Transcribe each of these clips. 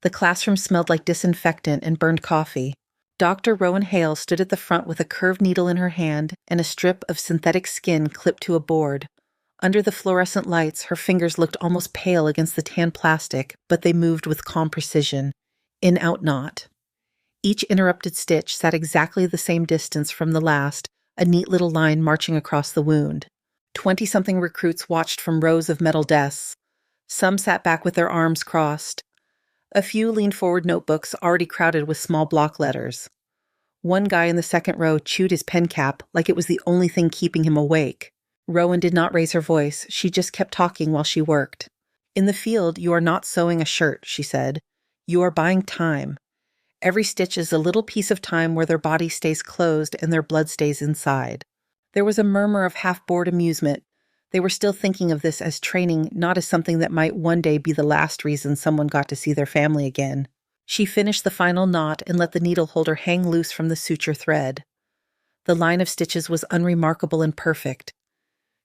The classroom smelled like disinfectant and burned coffee. Dr. Rowan Hale stood at the front with a curved needle in her hand and a strip of synthetic skin clipped to a board. Under the fluorescent lights, her fingers looked almost pale against the tan plastic, but they moved with calm precision. In, out, not. Each interrupted stitch sat exactly the same distance from the last, a neat little line marching across the wound. 20-something recruits watched from rows of metal desks. Some sat back with their arms crossed. A few leaned forward, notebooks already crowded with small block letters. One guy in the second row chewed his pen cap like it was the only thing keeping him awake. Rowan did not raise her voice. She just kept talking while she worked. In the field, you are not sewing a shirt, she said. You are buying time. Every stitch is a little piece of time where their body stays closed and their blood stays inside. There was a murmur of half-bored amusement. They were still thinking of this as training, not as something that might one day be the last reason someone got to see their family again. She finished the final knot and let the needle holder hang loose from the suture thread. The line of stitches was unremarkable and perfect.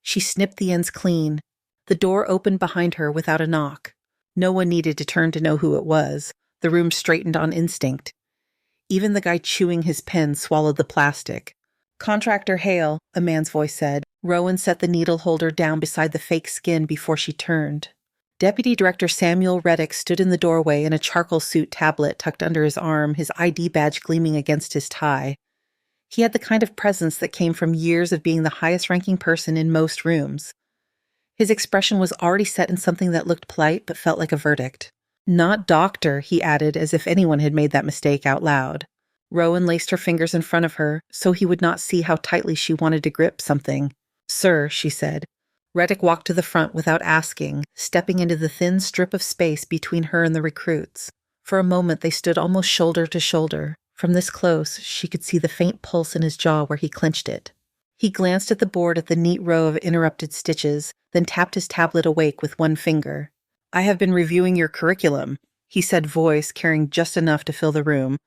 She snipped the ends clean. The door opened behind her without a knock. No one needed to turn to know who it was. The room straightened on instinct. Even the guy chewing his pen swallowed the plastic. Contractor Hale, a man's voice said. Rowan set the needle holder down beside the fake skin before she turned. Deputy Director Samuel Reddick stood in the doorway in a charcoal suit tablet tucked under his arm, his ID badge gleaming against his tie. He had the kind of presence that came from years of being the highest-ranking person in most rooms. His expression was already set in something that looked polite but felt like a verdict. Not doctor, he added, as if anyone had made that mistake out loud. Rowan laced her fingers in front of her, so he would not see how tightly she wanted to grip something. Sir, she said. Reddick walked to the front without asking, stepping into the thin strip of space between her and the recruits. For a moment they stood almost shoulder to shoulder. From this close, she could see the faint pulse in his jaw where he clenched it. He glanced at the board at the neat row of interrupted stitches, then tapped his tablet awake with one finger. I have been reviewing your curriculum, he said, voice carrying just enough to fill the room.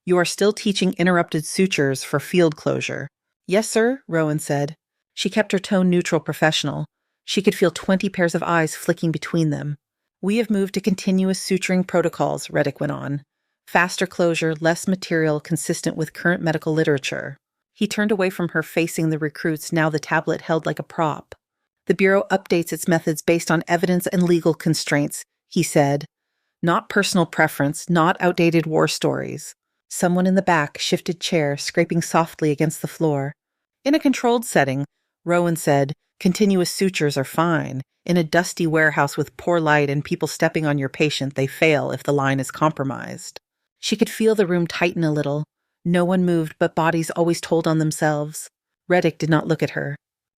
You are still teaching interrupted sutures for field closure. Yes, sir, Rowan said. She kept her tone neutral, professional. She could feel 20 pairs of eyes flicking between them. We have moved to continuous suturing protocols, Reddick went on. Faster closure, less material, consistent with current medical literature. He turned away from her, facing the recruits, now the tablet held like a prop. The Bureau updates its methods based on evidence and legal constraints, he said. Not personal preference, not outdated war stories. Someone in the back shifted chair, scraping softly against the floor. In a controlled setting, Rowan said, continuous sutures are fine. In a dusty warehouse with poor light and people stepping on your patient, they fail if the line is compromised. She could feel the room tighten a little. No one moved, but bodies always told on themselves. Reddick did not look at her.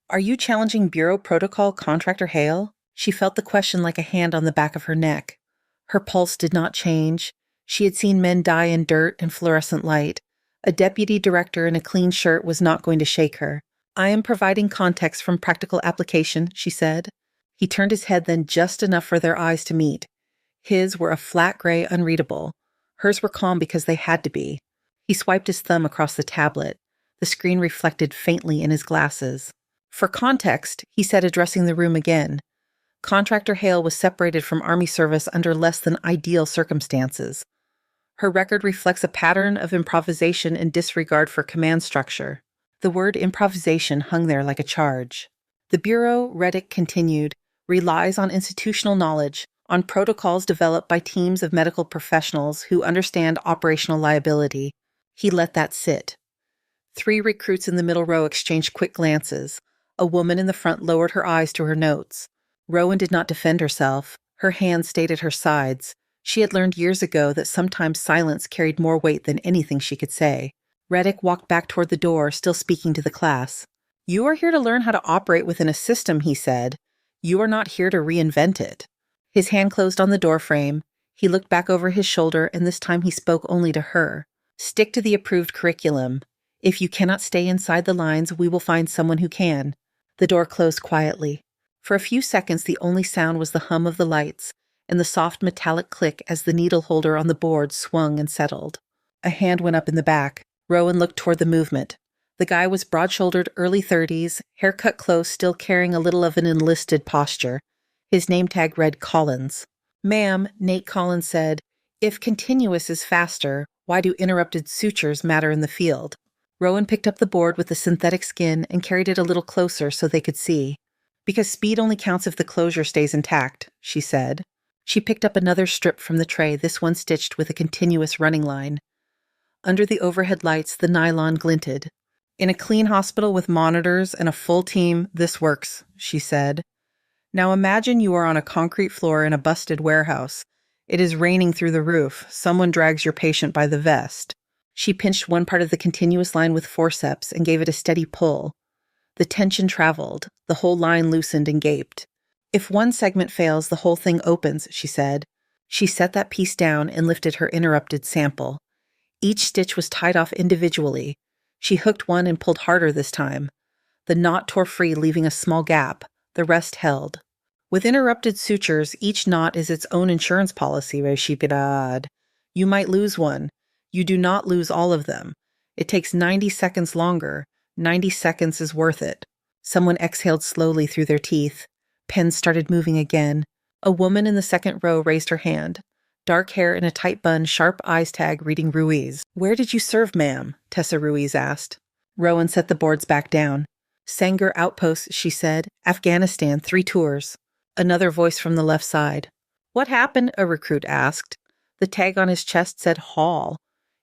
Are you challenging Bureau protocol, Contractor Hale? She felt the question like a hand on the back of her neck. Her pulse did not change. She had seen men die in dirt and fluorescent light. A deputy director in a clean shirt was not going to shake her. I am providing context from practical application, she said. He turned his head then just enough for their eyes to meet. His were a flat gray, unreadable. Hers were calm because they had to be. He swiped his thumb across the tablet. The screen reflected faintly in his glasses. For context, he said, addressing the room again. Contractor Hale was separated from Army service under less than ideal circumstances. Her record reflects a pattern of improvisation and disregard for command structure. The word improvisation hung there like a charge. The Bureau, Reddick continued, relies on institutional knowledge, on protocols developed by teams of medical professionals who understand operational liability. He let that sit. 3 recruits in the middle row exchanged quick glances. A woman in the front lowered her eyes to her notes. Rowan did not defend herself. Her hands stayed at her sides. She had learned years ago that sometimes silence carried more weight than anything she could say. Reddick walked back toward the door, still speaking to the class. You are here to learn how to operate within a system, he said. You are not here to reinvent it. His hand closed on the doorframe. He looked back over his shoulder, and this time he spoke only to her. Stick to the approved curriculum. If you cannot stay inside the lines, we will find someone who can. The door closed quietly. For a few seconds, the only sound was the hum of the lights and the soft metallic click as the needle holder on the board swung and settled. A hand went up in the back. Rowan looked toward the movement. The guy was broad-shouldered, early 30s, hair cut close, still carrying a little of an enlisted posture. His name tag read Collins. Ma'am, Nate Collins said, If continuous is faster, why do interrupted sutures matter in the field? Rowan picked up the board with the synthetic skin and carried it a little closer so they could see. Because speed only counts if the closure stays intact, she said. She picked up another strip from the tray, this one stitched with a continuous running line. Under the overhead lights, the nylon glinted. In a clean hospital with monitors and a full team, this works, she said. Now imagine you are on a concrete floor in a busted warehouse. It is raining through the roof. Someone drags your patient by the vest. She pinched one part of the continuous line with forceps and gave it a steady pull. The tension traveled. The whole line loosened and gaped. If one segment fails, the whole thing opens, she said. She set that piece down and lifted her interrupted sample. Each stitch was tied off individually. She hooked one and pulled harder this time. The knot tore free, leaving a small gap. The rest held. With interrupted sutures, each knot is its own insurance policy, Reshipirad. You might lose one. You do not lose all of them. It takes 90 seconds longer. 90 seconds is worth it. Someone exhaled slowly through their teeth. Pens started moving again. A woman in the second row raised her hand. Dark hair in a tight bun, sharp eyes tag reading Ruiz. Where did you serve, ma'am? Tessa Ruiz asked. Rowan set the boards back down. Sangar Outpost, she said. Afghanistan, 3 tours. Another voice from the left side. What happened? A recruit asked. The tag on his chest said Hall.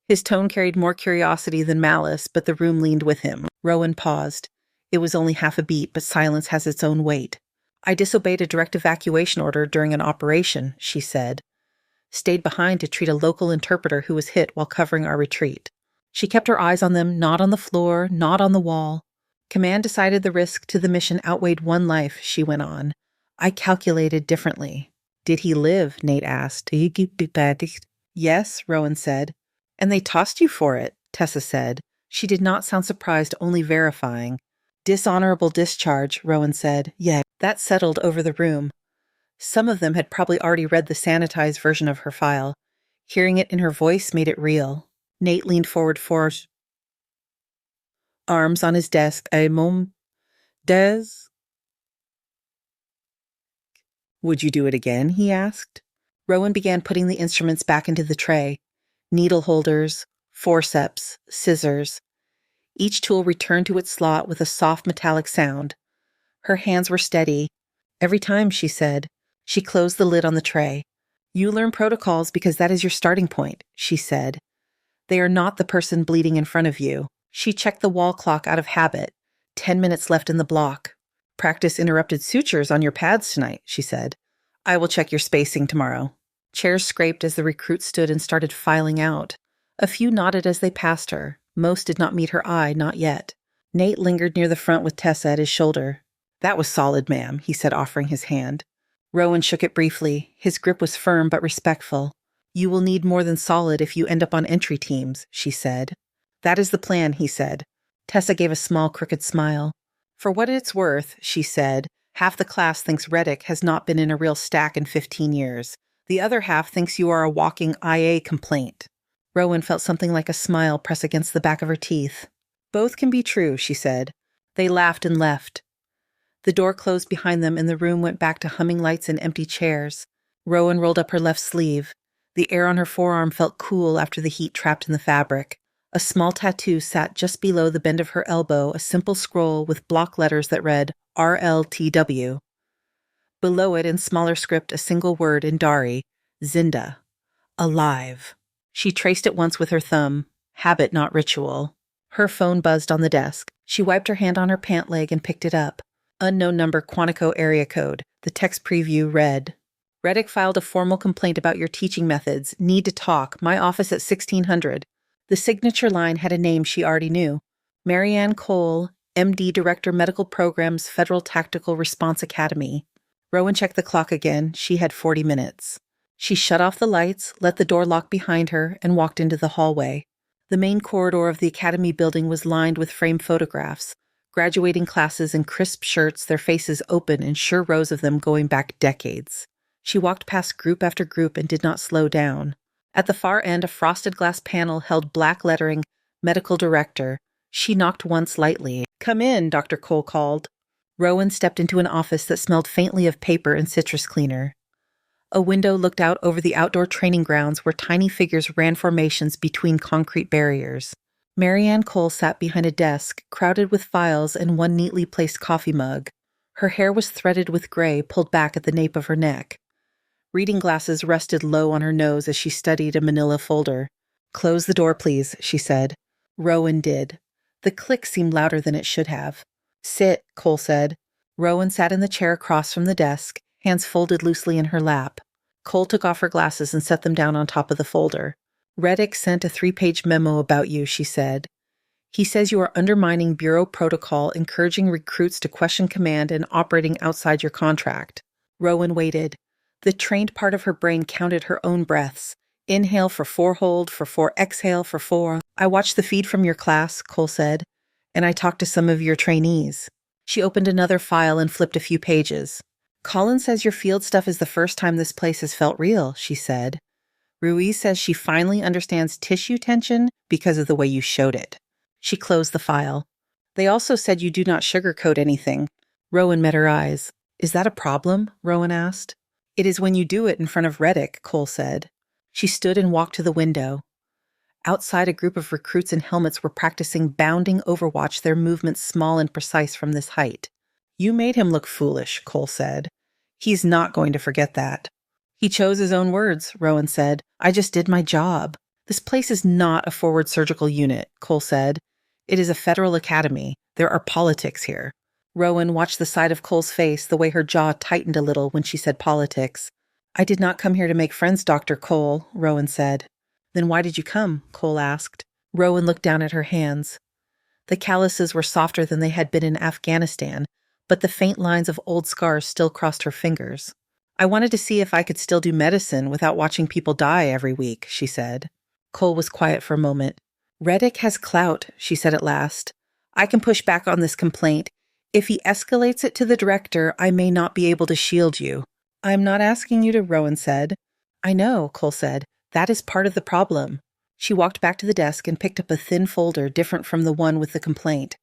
His tone carried more curiosity than malice, but the room leaned with him. Rowan paused. It was only half a beat, but silence has its own weight. I disobeyed a direct evacuation order during an operation, she said. Stayed behind to treat a local interpreter who was hit while covering our retreat. She kept her eyes on them, not on the floor, not on the wall. Command decided the risk to the mission outweighed one life, she went on. I calculated differently. Did he live? Nate asked. Yes, Rowan said. And they tossed you for it, Tessa said. She did not sound surprised, only verifying. Dishonorable discharge, Rowan said. Yeah, that settled over the room. Some of them had probably already read the sanitized version of her file. Hearing it in her voice made it real. Nate leaned forward for arms on his desk. Des? Would you do it again? He asked. Rowan began putting the instruments back into the tray. Needle holders, forceps, scissors. Each tool returned to its slot with a soft metallic sound. Her hands were steady. Every time, she said. She closed the lid on the tray. You learn protocols because that is your starting point, she said. They are not the person bleeding in front of you. She checked the wall clock out of habit. 10 minutes left in the block. Practice interrupted sutures on your pads tonight, she said. I will check your spacing tomorrow. Chairs scraped as the recruit stood and started filing out. A few nodded as they passed her. Most did not meet her eye, not yet. Nate lingered near the front with Tessa at his shoulder. That was solid, ma'am, he said, offering his hand. Rowan shook it briefly. His grip was firm but respectful. You will need more than solid if you end up on entry teams, she said. That is the plan, he said. Tessa gave a small, crooked smile. For what it's worth, she said, half the class thinks Reddick has not been in a real stack in 15 years. The other half thinks you are a walking IA complaint. Rowan felt something like a smile press against the back of her teeth. Both can be true, she said. They laughed and left. The door closed behind them and the room went back to humming lights and empty chairs. Rowan rolled up her left sleeve. The air on her forearm felt cool after the heat trapped in the fabric. A small tattoo sat just below the bend of her elbow, a simple scroll with block letters that read RLTW. Below it, in smaller script, a single word in Dari, Zinda. Alive. She traced it once with her thumb. Habit, not ritual. Her phone buzzed on the desk. She wiped her hand on her pant leg and picked it up. Unknown number, Quantico area code. The text preview read, Reddick filed a formal complaint about your teaching methods. Need to talk. My office at 1600. The signature line had a name she already knew. Marianne Cole, MD Director Medical Programs, Federal Tactical Response Academy. Rowan checked the clock again. She had 40 minutes. She shut off the lights, let the door lock behind her, and walked into the hallway. The main corridor of the academy building was lined with framed photographs. Graduating classes in crisp shirts, their faces open in sure rows of them going back decades. She walked past group after group and did not slow down. At the far end, a frosted glass panel held black lettering, Medical Director. She knocked once lightly. Come in, Dr. Cole called. Rowan stepped into an office that smelled faintly of paper and citrus cleaner. A window looked out over the outdoor training grounds where tiny figures ran formations between concrete barriers. Marianne Cole sat behind a desk, crowded with files and one neatly placed coffee mug. Her hair was threaded with gray, pulled back at the nape of her neck. Reading glasses rested low on her nose as she studied a manila folder. "Close the door, please," she said. Rowan did. The click seemed louder than it should have. "Sit," Cole said. Rowan sat in the chair across from the desk, hands folded loosely in her lap. Cole took off her glasses and set them down on top of the folder. "Reddick sent a 3-page memo about you," she said. "He says you are undermining Bureau protocol, encouraging recruits to question command and operating outside your contract." Rowan waited. The trained part of her brain counted her own breaths. "Inhale for 4 hold, for 4 exhale, for 4. "I watched the feed from your class," Cole said, "and I talked to some of your trainees." She opened another file and flipped a few pages. "Colin says your field stuff is the first time this place has felt real," she said. "Ruiz says she finally understands tissue tension because of the way you showed it." She closed the file. "They also said you do not sugarcoat anything." Rowan met her eyes. "Is that a problem?" Rowan asked. "It is when you do it in front of Reddick," Cole said. She stood and walked to the window. Outside, a group of recruits in helmets were practicing bounding Overwatch, their movements small and precise from this height. "You made him look foolish," Cole said. "He's not going to forget that." "He chose his own words," Rowan said. "I just did my job." "This place is not a forward surgical unit," Cole said. "It is a federal academy. There are politics here." Rowan watched the side of Cole's face, the way her jaw tightened a little when she said politics. "I did not come here to make friends, Dr. Cole," Rowan said. "Then why did you come?" Cole asked. Rowan looked down at her hands. The calluses were softer than they had been in Afghanistan, but the faint lines of old scars still crossed her fingers. "I wanted to see if I could still do medicine without watching people die every week," she said. Cole was quiet for a moment. "Reddick has clout," she said at last. "I can push back on this complaint. If he escalates it to the director, I may not be able to shield you." "I'm not asking you to," Rowan said. "I know," Cole said. "That is part of the problem." She walked back to the desk and picked up a thin folder different from the one with the complaint.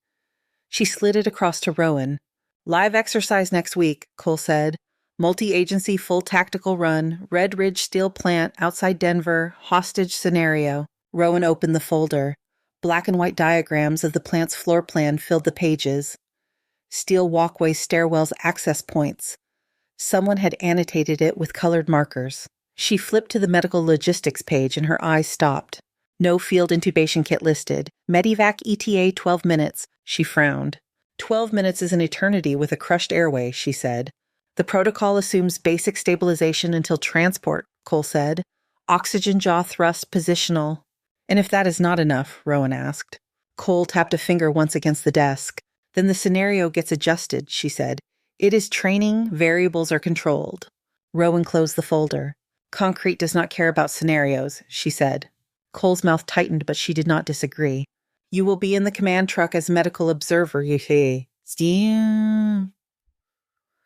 She slid it across to Rowan. "Live exercise next week," Cole said. "Multi-agency full tactical run, Red Ridge Steel Plant outside Denver, hostage scenario." Rowan opened the folder. Black and white diagrams of the plant's floor plan filled the pages. Steel walkways, stairwells, access points. Someone had annotated it with colored markers. She flipped to the medical logistics page and her eyes stopped. "No field intubation kit listed. Medivac ETA 12 minutes. She frowned. 12 minutes is an eternity with a crushed airway, she said. "The protocol assumes basic stabilization until transport," Cole said. "Oxygen jaw thrust positional." "And if that is not enough?" Rowan asked. Cole tapped a finger once against the desk. "Then the scenario gets adjusted," she said. "It is training, variables are controlled." Rowan closed the folder. "Concrete does not care about scenarios," she said. Cole's mouth tightened, but she did not disagree. "You will be in the command truck as medical observer, you see." "Damn,"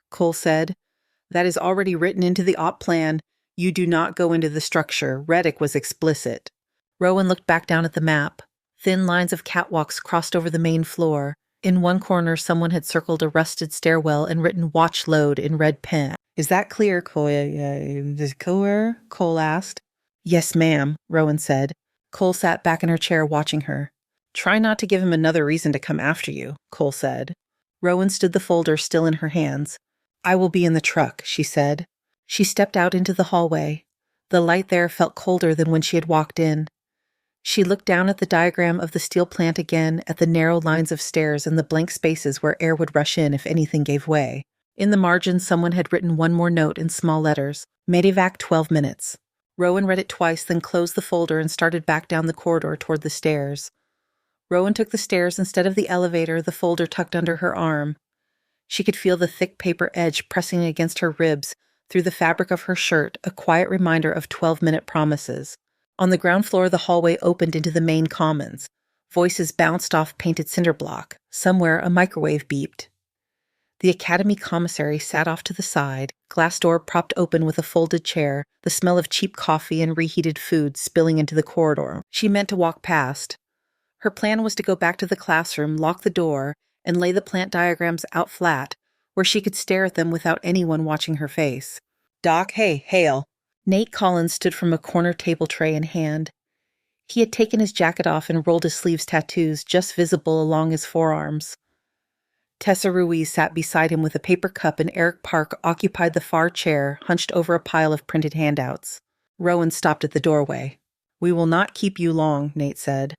Cole said. "That is already written into the op plan. You do not go into the structure. Reddick was explicit." Rowan looked back down at the map. Thin lines of catwalks crossed over the main floor. In one corner, someone had circled a rusted stairwell and written "Watch Load" in red pen. "Is that clear, Cole?" "Is it clear?" Cole asked. "Yes, ma'am," Rowan said. Cole sat back in her chair watching her. "Try not to give him another reason to come after you," Cole said. Rowan stood the folder still in her hands. "I will be in the truck," she said. She stepped out into the hallway. The light there felt colder than when she had walked in. She looked down at the diagram of the steel plant again, at the narrow lines of stairs and the blank spaces where air would rush in if anything gave way. In the margin, someone had written one more note in small letters. "Medivac 12 minutes." Rowan read it twice, then closed the folder and started back down the corridor toward the stairs. Rowan took the stairs instead of the elevator, the folder tucked under her arm. She could feel the thick paper edge pressing against her ribs through the fabric of her shirt, a quiet reminder of 12-minute promises. On the ground floor, the hallway opened into the main commons. Voices bounced off painted cinder block. Somewhere, a microwave beeped. The academy commissary sat off to the side, glass door propped open with a folded chair, the smell of cheap coffee and reheated food spilling into the corridor. She meant to walk past. Her plan was to go back to the classroom, lock the door, and lay the plant diagrams out flat, where she could stare at them without anyone watching her face. Doc, hey, Hale. Nate Collins stood from a corner table tray in hand. He had taken his jacket off and rolled his sleeves tattoos just visible along his forearms. Tessa Ruiz sat beside him with a paper cup, and Eric Park occupied the far chair, hunched over a pile of printed handouts. Rowan stopped at the doorway. "We will not keep you long," Nate said.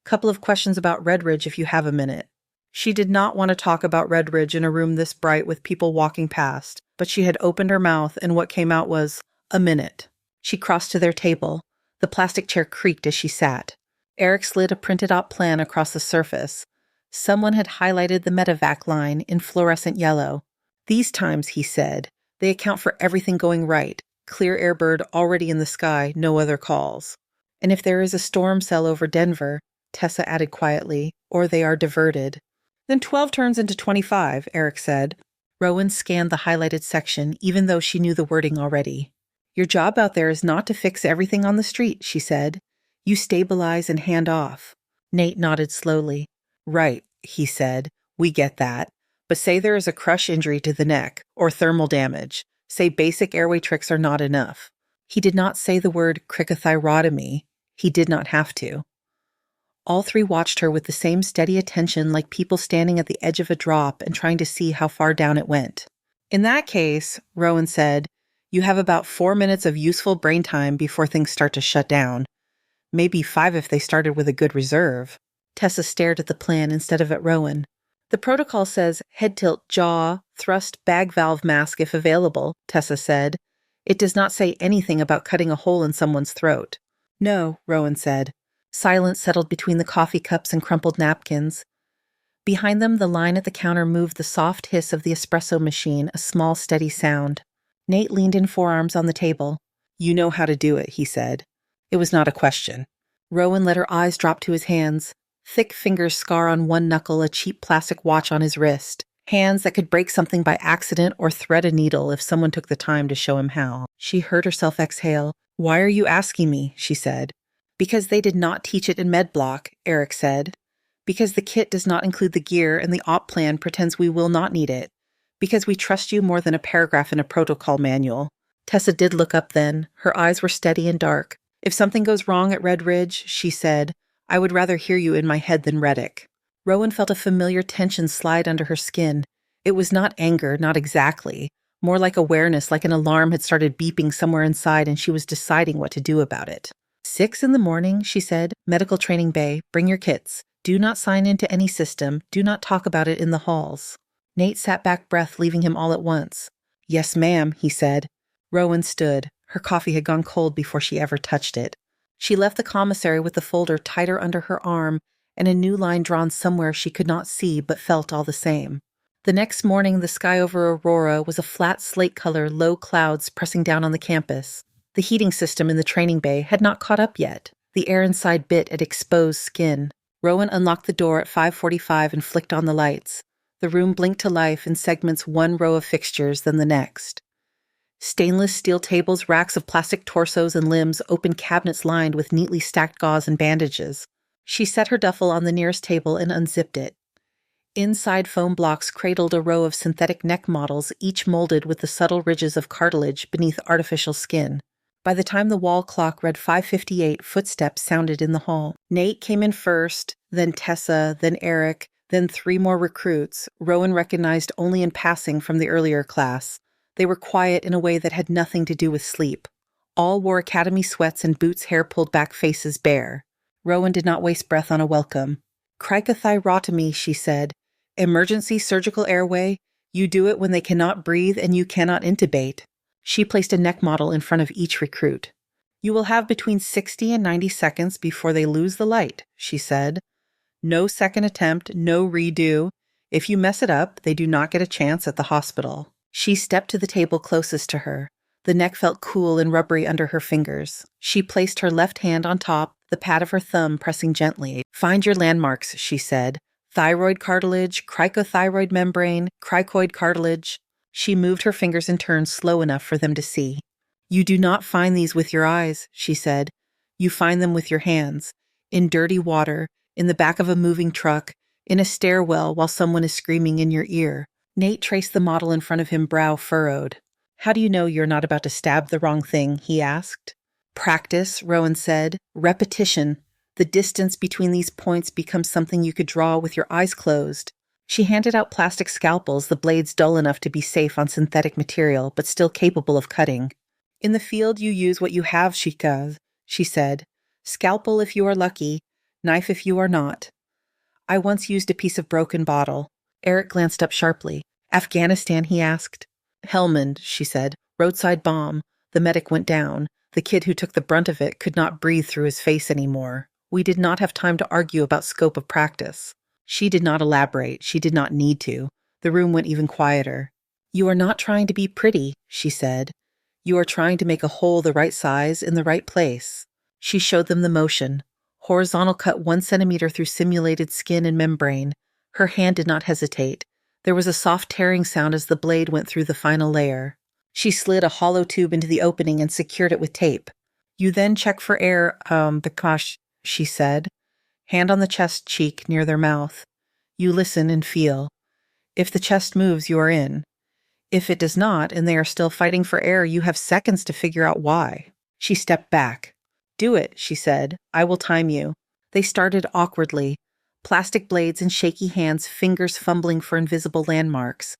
"Couple of questions about Redridge if you have a minute." She did not want to talk about Redridge in a room this bright with people walking past, but she had opened her mouth and what came out was, "A minute." She crossed to their table. The plastic chair creaked as she sat. Eric slid a printed-out plan across the surface. Someone had highlighted the medevac line in fluorescent yellow. "These times," he said, "they account for everything going right. Clear air bird already in the sky, no other calls. And if there is a storm cell over Denver," Tessa added quietly, "or they are diverted." "Then 12 turns into 25, Eric said. Rowan scanned the highlighted section, even though she knew the wording already. "Your job out there is not to fix everything on the street," she said. "You stabilize and hand off." Nate nodded slowly. "Right," he said. "We get that. But say there is a crush injury to the neck, or thermal damage. Say basic airway tricks are not enough." He did not say the word cricothyrotomy. He did not have to. All three watched her with the same steady attention, like people standing at the edge of a drop and trying to see how far down it went. "In that case," Rowan said, "you have about 4 minutes of useful brain time before things start to shut down. Maybe 5 if they started with a good reserve." Tessa stared at the plan instead of at Rowan. "The protocol says head tilt, jaw, thrust, bag valve mask if available," Tessa said. "It does not say anything about cutting a hole in someone's throat." "No," Rowan said. Silence settled between the coffee cups and crumpled napkins. Behind them, the line at the counter moved, the soft hiss of the espresso machine, a small, steady sound. Nate leaned in, forearms on the table. "You know how to do it," he said. It was not a question. Rowan let her eyes drop to his hands. Thick fingers scar on one knuckle, a cheap plastic watch on his wrist. Hands that could break something by accident or thread a needle if someone took the time to show him how. She heard herself exhale. "Why are you asking me?" she said. "Because they did not teach it in MedBlock," Eric said. "Because the kit does not include the gear and the op plan pretends we will not need it. Because we trust you more than a paragraph in a protocol manual." Tessa did look up then. Her eyes were steady and dark. "If something goes wrong at Red Ridge," she said, "I would rather hear you in my head than Reddick." Rowan felt a familiar tension slide under her skin. It was not anger, not exactly. More like awareness, like an alarm had started beeping somewhere inside and she was deciding what to do about it. 6 in the morning, she said. "Medical training bay. Bring your kits. Do not sign into any system. Do not talk about it in the halls." Nate sat back, breath leaving him all at once. "Yes, ma'am," he said. Rowan stood. Her coffee had gone cold before she ever touched it. She left the commissary with the folder tighter under her arm and a new line drawn somewhere she could not see but felt all the same. The next morning, the sky over Aurora was a flat slate color, low clouds pressing down on the campus. The heating system in the training bay had not caught up yet. The air inside bit at exposed skin. Rowan unlocked the door at 5:45 and flicked on the lights. The room blinked to life in segments, one row of fixtures, then the next. Stainless steel tables, racks of plastic torsos and limbs, open cabinets lined with neatly stacked gauze and bandages. She set her duffel on the nearest table and unzipped it. Inside foam blocks cradled a row of synthetic neck models, each molded with the subtle ridges of cartilage beneath artificial skin. By the time the wall clock read 5:58, footsteps sounded in the hall. Nate came in first, then Tessa, then Eric, then 3 more recruits, Rowan recognized only in passing from the earlier class. They were quiet in a way that had nothing to do with sleep. All wore academy sweats and boots, hair pulled back, faces bare. Rowan did not waste breath on a welcome. "Cricothyrotomy," she said. "Emergency surgical airway. You do it when they cannot breathe and you cannot intubate." She placed a neck model in front of each recruit. "You will have between 60 and 90 seconds before they lose the light," she said. "No second attempt, no redo. If you mess it up, they do not get a chance at the hospital." She stepped to the table closest to her. The neck felt cool and rubbery under her fingers. She placed her left hand on top, the pad of her thumb pressing gently. "Find your landmarks," she said. "Thyroid cartilage, cricothyroid membrane, cricoid cartilage." She moved her fingers in turn slow enough for them to see. "You do not find these with your eyes," she said. "You find them with your hands. In dirty water, in the back of a moving truck, in a stairwell while someone is screaming in your ear." Nate traced the model in front of him, brow furrowed. How do you know you're not about to stab the wrong thing? He asked. Practice, Rowan said. Repetition. The distance between these points becomes something you could draw with your eyes closed. She handed out plastic scalpels, the blades dull enough to be safe on synthetic material, but still capable of cutting. In the field, you use what you have, Shikaz, she said. Scalpel if you are lucky, knife if you are not. I once used a piece of broken bottle. Eric glanced up sharply. Afghanistan, he asked. Helmand, she said. Roadside bomb. The medic went down. The kid who took the brunt of it could not breathe through his face anymore. We did not have time to argue about scope of practice. She did not elaborate. She did not need to. The room went even quieter. You are not trying to be pretty, she said. You are trying to make a hole the right size in the right place. She showed them the motion. Horizontal cut 1 centimeter through simulated skin and membrane. Her hand did not hesitate. There was a soft tearing sound as the blade went through the final layer. She slid a hollow tube into the opening and secured it with tape. You then check for air, Bakash, she said. Hand on the chest cheek near their mouth. You listen and feel. If the chest moves, you are in. If it does not, and they are still fighting for air, you have seconds to figure out why. She stepped back. Do it, she said. I will time you. They started awkwardly. Plastic blades in shaky hands, fingers fumbling for invisible landmarks.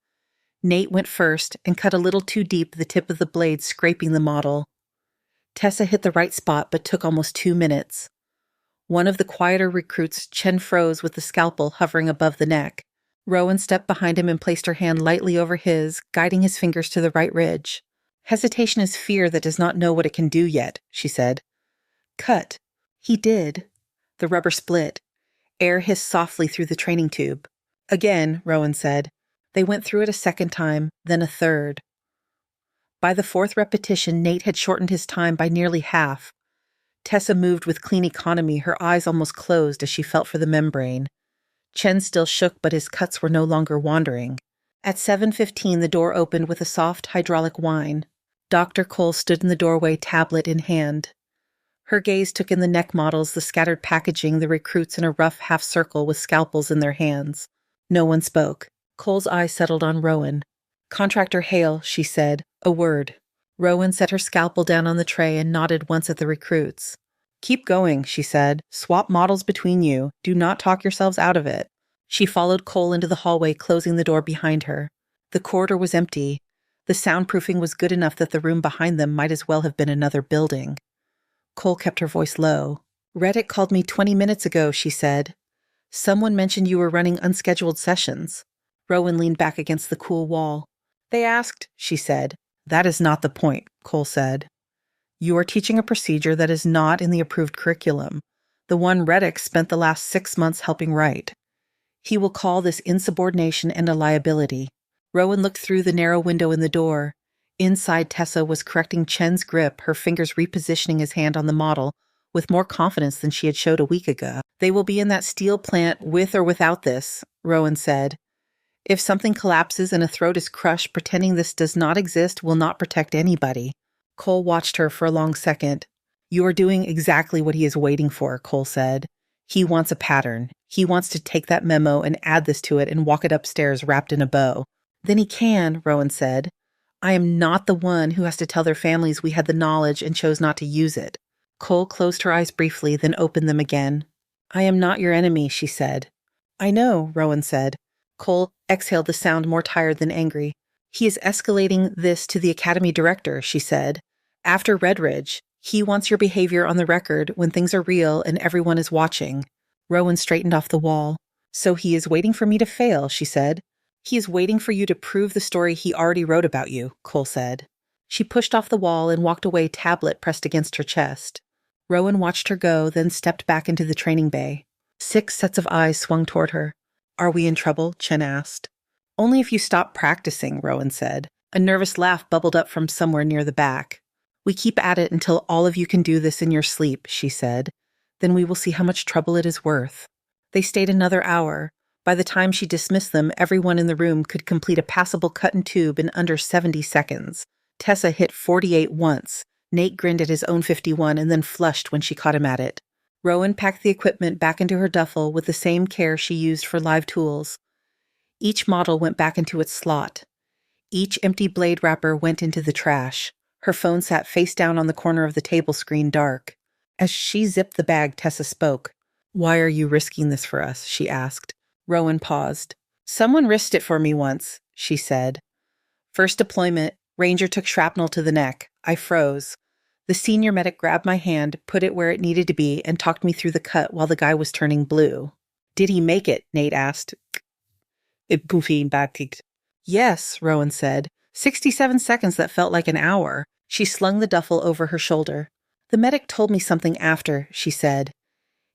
Nate went first and cut a little too deep, the tip of the blade scraping the model. Tessa hit the right spot but took almost 2 minutes. One of the quieter recruits, Chen, froze with the scalpel hovering above the neck. Rowan stepped behind him and placed her hand lightly over his, guiding his fingers to the right ridge. Hesitation is fear that does not know what it can do yet, she said. Cut. He did. The rubber split. Air hissed softly through the training tube. Again, Rowan said. They went through it a second time, then a third. By the 4th repetition, Nate had shortened his time by nearly half. Tessa moved with clean economy, her eyes almost closed as she felt for the membrane. Chen still shook, but his cuts were no longer wandering. At 7:15, the door opened with a soft hydraulic whine. Dr. Cole stood in the doorway, tablet in hand. Her gaze took in the neck models, the scattered packaging, the recruits in a rough half circle with scalpels in their hands. No one spoke. Cole's eyes settled on Rowan. Contractor Hale, she said. A word. Rowan set her scalpel down on the tray and nodded once at the recruits. Keep going, she said. Swap models between you. Do not talk yourselves out of it. She followed Cole into the hallway, closing the door behind her. The corridor was empty. The soundproofing was good enough that the room behind them might as well have been another building. Cole kept her voice low. Reddick called me 20 minutes ago, she said. Someone mentioned you were running unscheduled sessions. Rowan leaned back against the cool wall. They asked, she said. That is not the point, Cole said. You are teaching a procedure that is not in the approved curriculum, the one Reddick spent the last 6 months helping write. He will call this insubordination and a liability. Rowan looked through the narrow window in the door. Inside, Tessa was correcting Chen's grip, her fingers repositioning his hand on the model with more confidence than she had showed a week ago. They will be in that steel plant with or without this, Rowan said. If something collapses and a throat is crushed, pretending this does not exist will not protect anybody. Cole watched her for a long second. You are doing exactly what he is waiting for, Cole said. He wants a pattern. He wants to take that memo and add this to it and walk it upstairs wrapped in a bow. Then he can, Rowan said. I am not the one who has to tell their families we had the knowledge and chose not to use it. Cole closed her eyes briefly, then opened them again. I am not your enemy, she said. I know, Rowan said. Cole exhaled the sound more tired than angry. He is escalating this to the academy director, she said. After Redridge, he wants your behavior on the record when things are real and everyone is watching. Rowan straightened off the wall. So he is waiting for me to fail, she said. He is waiting for you to prove the story he already wrote about you, Cole said. She pushed off the wall and walked away, tablet pressed against her chest. Rowan watched her go, then stepped back into the training bay. 6 sets of eyes swung toward her. Are we in trouble? Chen asked. Only if you stop practicing, Rowan said. A nervous laugh bubbled up from somewhere near the back. We keep at it until all of you can do this in your sleep, she said. Then we will see how much trouble it is worth. They stayed another hour. By the time she dismissed them, everyone in the room could complete a passable cut-and tube in under 70 seconds. Tessa hit 48 once. Nate grinned at his own 51 and then flushed when she caught him at it. Rowan packed the equipment back into her duffel with the same care she used for live tools. Each model went back into its slot. Each empty blade wrapper went into the trash. Her phone sat face down on the corner of the table screen, dark. As she zipped the bag, Tessa spoke. "Why are you risking this for us?" she asked. Rowan paused. "Someone risked it for me once," she said. "First deployment, Ranger took shrapnel to the neck. I froze. The senior medic grabbed my hand, put it where it needed to be, and talked me through the cut while the guy was turning blue." "Did he make it?" Nate asked. "Yes," Rowan said. 67 seconds that felt like an hour. She slung the duffel over her shoulder. "The medic told me something after," she said.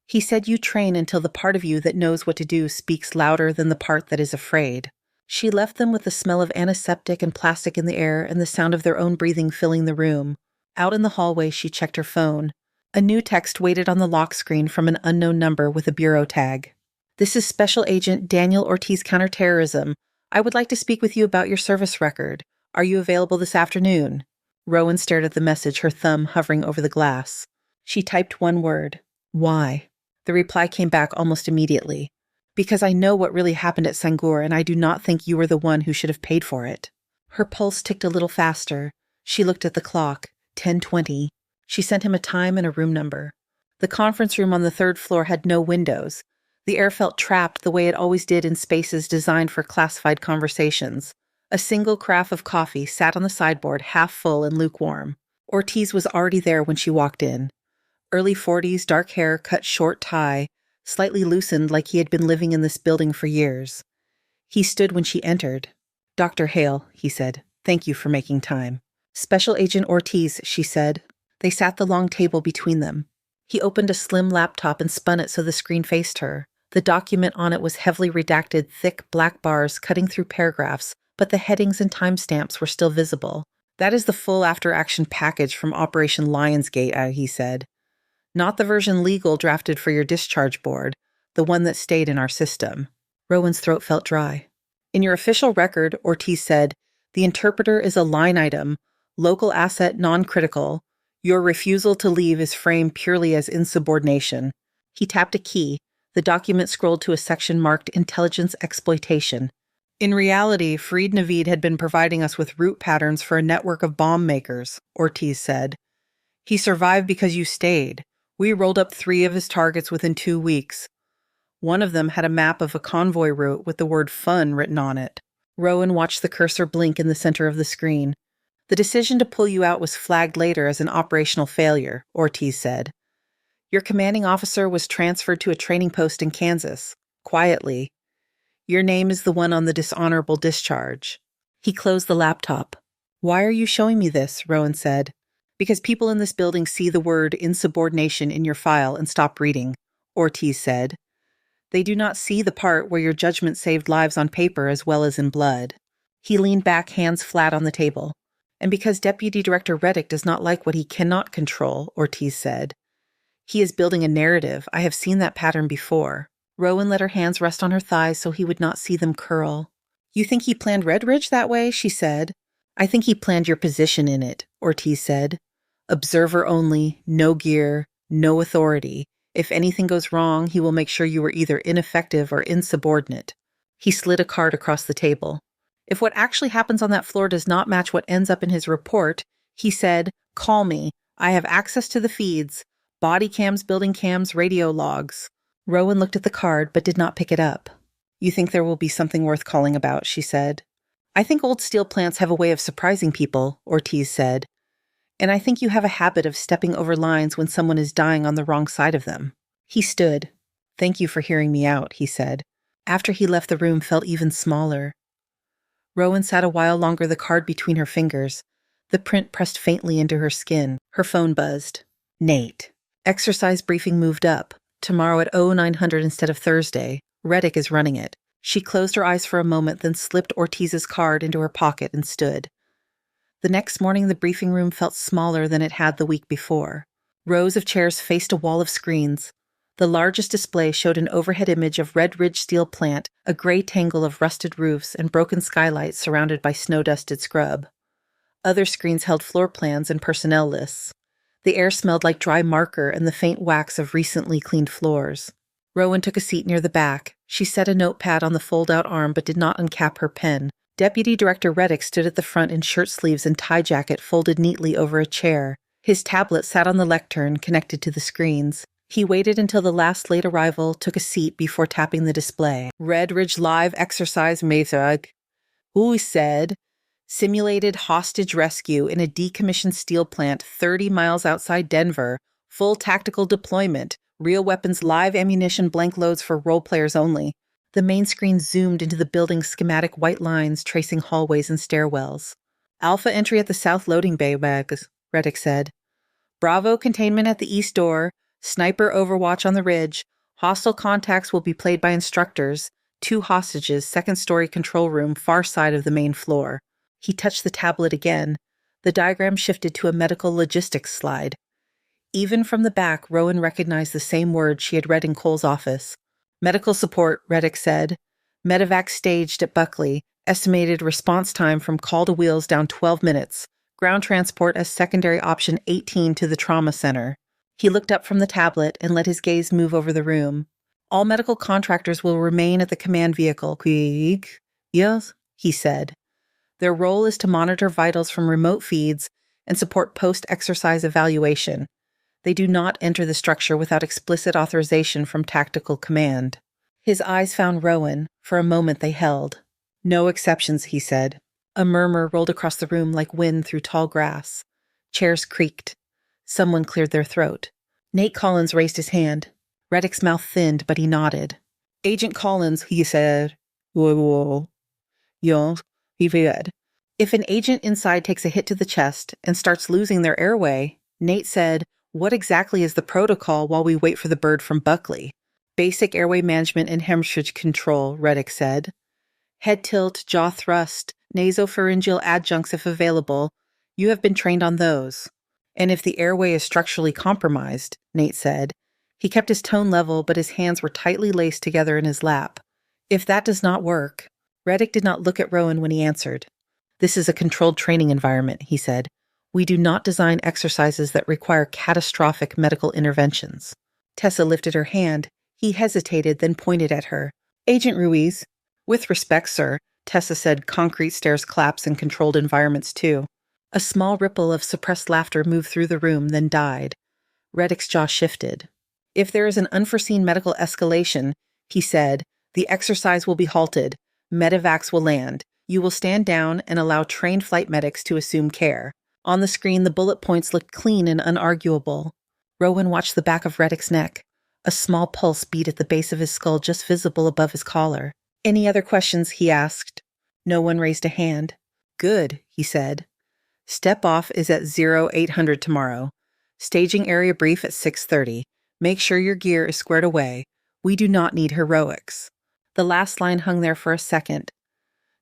"He said you train until the part of you that knows what to do speaks louder than the part that is afraid." She left them with the smell of antiseptic and plastic in the air and the sound of their own breathing filling the room. Out in the hallway, she checked her phone. A new text waited on the lock screen from an unknown number with a bureau tag. "This is Special Agent Daniel Ortiz, Counterterrorism. I would like to speak with you about your service record. Are you available this afternoon?" Rowan stared at the message, her thumb hovering over the glass. She typed one word. "Why?" The reply came back almost immediately. "Because I know what really happened at Sangur, and I do not think you were the one who should have paid for it." Her pulse ticked a little faster. She looked at the clock. 10:20. She sent him a time and a room number. The conference room on the 3rd floor had no windows. The air felt trapped the way it always did in spaces designed for classified conversations. A single carafe of coffee sat on the sideboard, half full and lukewarm. Ortiz was already there when she walked in. Early 40s, dark hair, cut short tie, slightly loosened like he had been living in this building for years. He stood when she entered. "Dr. Hale," he said, "thank you for making time." "Special Agent Ortiz," she said. They sat the long table between them. He opened a slim laptop and spun it so the screen faced her. The document on it was heavily redacted, thick black bars cutting through paragraphs, but the headings and timestamps were still visible. "That is the full after-action package from Operation Lionsgate," he said. "Not the version legal drafted for your discharge board, the one that stayed in our system." Rowan's throat felt dry. "In your official record," Ortiz said, "the interpreter is a line item, local asset non-critical. Your refusal to leave is framed purely as insubordination." He tapped a key. The document scrolled to a section marked Intelligence Exploitation. "In reality, Fareed Naveed had been providing us with route patterns for a network of bomb makers," Ortiz said. "He survived because you stayed. We rolled up 3 of his targets within 2 weeks. One of them had a map of a convoy route with the word fun written on it." Rowan watched the cursor blink in the center of the screen. "The decision to pull you out was flagged later as an operational failure," Ortiz said. "Your commanding officer was transferred to a training post in Kansas, quietly. Your name is the one on the dishonorable discharge." He closed the laptop. "Why are you showing me this?" Rowan said. "Because people in this building see the word insubordination in your file and stop reading," Ortiz said. "They do not see the part where your judgment saved lives on paper as well as in blood." He leaned back, hands flat on the table. "And because Deputy Director Reddick does not like what he cannot control," Ortiz said. "He is building a narrative. I have seen that pattern before." Rowan let her hands rest on her thighs so he would not see them curl. "You think he planned Red Ridge that way?" she said. "I think he planned your position in it," Ortiz said. "Observer only, no gear, no authority. If anything goes wrong, he will make sure you are either ineffective or insubordinate." He slid a card across the table. "If what actually happens on that floor does not match what ends up in his report," he said, "call me. I have access to the feeds. Body cams, building cams, radio logs." Rowan looked at the card but did not pick it up. "You think there will be something worth calling about," she said. "I think old steel plants have a way of surprising people," Ortiz said. "And I think you have a habit of stepping over lines when someone is dying on the wrong side of them." He stood. "Thank you for hearing me out," he said. After he left, the room felt even smaller. Rowan sat a while longer, the card between her fingers. The print pressed faintly into her skin. Her phone buzzed. "Nate." Exercise briefing moved up. Tomorrow at 0900 instead of Thursday. Reddick is running it. She closed her eyes for a moment, then slipped Ortiz's card into her pocket and stood. The next morning, the briefing room felt smaller than it had the week before. Rows of chairs faced a wall of screens. The largest display showed an overhead image of Red Ridge Steel Plant, a gray tangle of rusted roofs and broken skylights surrounded by snow-dusted scrub. Other screens held floor plans and personnel lists. The air smelled like dry marker and the faint wax of recently cleaned floors. Rowan took a seat near the back. She set a notepad on the fold-out arm but did not uncap her pen. Deputy Director Reddick stood at the front in shirt sleeves and tie jacket folded neatly over a chair. His tablet sat on the lectern, connected to the screens. He waited until the last late arrival took a seat before tapping the display. Red Ridge Live Exercise Method. Who said, simulated hostage rescue in a decommissioned steel plant 30 miles outside Denver. Full tactical deployment. Real weapons, live ammunition, blank loads for role players only. The main screen zoomed into the building's schematic white lines tracing hallways and stairwells. Alpha entry at the south loading bay, Reddick said. Bravo containment at the east door. Sniper overwatch on the ridge. Hostile contacts will be played by instructors. 2 hostages, second-story control room, far side of the main floor. He touched the tablet again. The diagram shifted to a medical logistics slide. Even from the back, Rowan recognized the same words she had read in Cole's office. Medical support, Reddick said. Medevac staged at Buckley. Estimated response time from call to wheels down 12 minutes. Ground transport as secondary option 18 to the trauma center. He looked up from the tablet and let his gaze move over the room. All medical contractors will remain at the command vehicle. Yes, he said. Their role is to monitor vitals from remote feeds and support post-exercise evaluation. They do not enter the structure without explicit authorization from tactical command. His eyes found Rowan. For a moment they held. No exceptions, he said. A murmur rolled across the room like wind through tall grass. Chairs creaked. Someone cleared their throat. Nate Collins raised his hand. Reddick's mouth thinned, but he nodded. Agent Collins, he said. Whoa. Yes, he said. If an agent inside takes a hit to the chest and starts losing their airway, Nate said, what exactly is the protocol while we wait for the bird from Buckley? Basic airway management and hemorrhage control, Reddick said. Head tilt, jaw thrust, nasopharyngeal adjuncts if available. You have been trained on those. And if the airway is structurally compromised, Nate said. He kept his tone level, but his hands were tightly laced together in his lap. If that does not work, Reddick did not look at Rowan when he answered. This is a controlled training environment, he said. We do not design exercises that require catastrophic medical interventions. Tessa lifted her hand. He hesitated, then pointed at her. Agent Ruiz. With respect, sir, Tessa said. Concrete stairs collapse in controlled environments, too. A small ripple of suppressed laughter moved through the room, then died. Reddick's jaw shifted. If there is an unforeseen medical escalation, he said, the exercise will be halted. Medevacs will land. You will stand down and allow trained flight medics to assume care. On the screen, the bullet points looked clean and unarguable. Rowan watched the back of Reddick's neck. A small pulse beat at the base of his skull just visible above his collar. Any other questions, he asked. No one raised a hand. Good, he said. Step off is at 0800 tomorrow. Staging area brief at 6:30. Make sure your gear is squared away. We do not need heroics. The last line hung there for a second.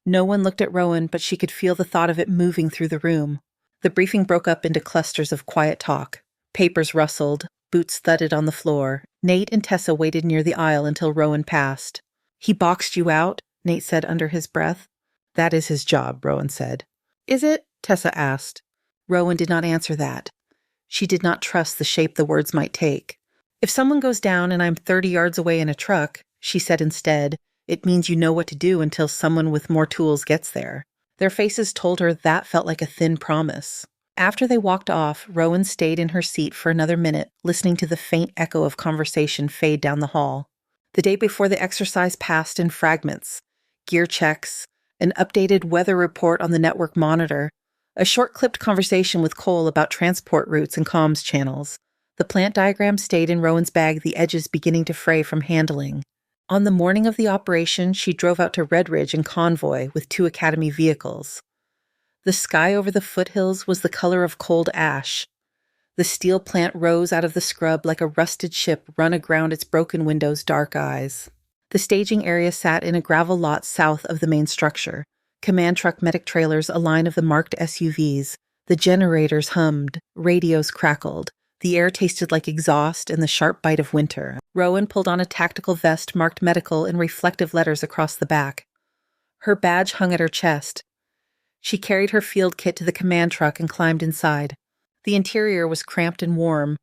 No one looked at Rowan, but she could feel the thought of it moving through the room. The briefing broke up into clusters of quiet talk. Papers rustled, boots thudded on the floor. Nate and Tessa waited near the aisle until Rowan passed. He boxed you out, Nate said under his breath. That is his job, Rowan said. Is it? Tessa asked. Rowan did not answer that. She did not trust the shape the words might take. If someone goes down and I'm 30 yards away in a truck, she said instead, it means you know what to do until someone with more tools gets there. Their faces told her that felt like a thin promise. After they walked off, Rowan stayed in her seat for another minute, listening to the faint echo of conversation fade down the hall. The day before the exercise passed in fragments. Gear checks, an updated weather report on the network monitor, a short-clipped conversation with Cole about transport routes and comms channels. The plant diagram stayed in Rowan's bag, the edges beginning to fray from handling. On the morning of the operation, she drove out to Red Ridge in convoy with 2 Academy vehicles. The sky over the foothills was the color of cold ash. The steel plant rose out of the scrub like a rusted ship run aground its broken windows' dark eyes. The staging area sat in a gravel lot south of the main structure. Command truck medic trailers, a line of the marked SUVs. The generators hummed, radios crackled. The air tasted like exhaust and the sharp bite of winter. Rowan pulled on a tactical vest marked medical in reflective letters across the back. Her badge hung at her chest. She carried her field kit to the command truck and climbed inside. The interior was cramped and warm.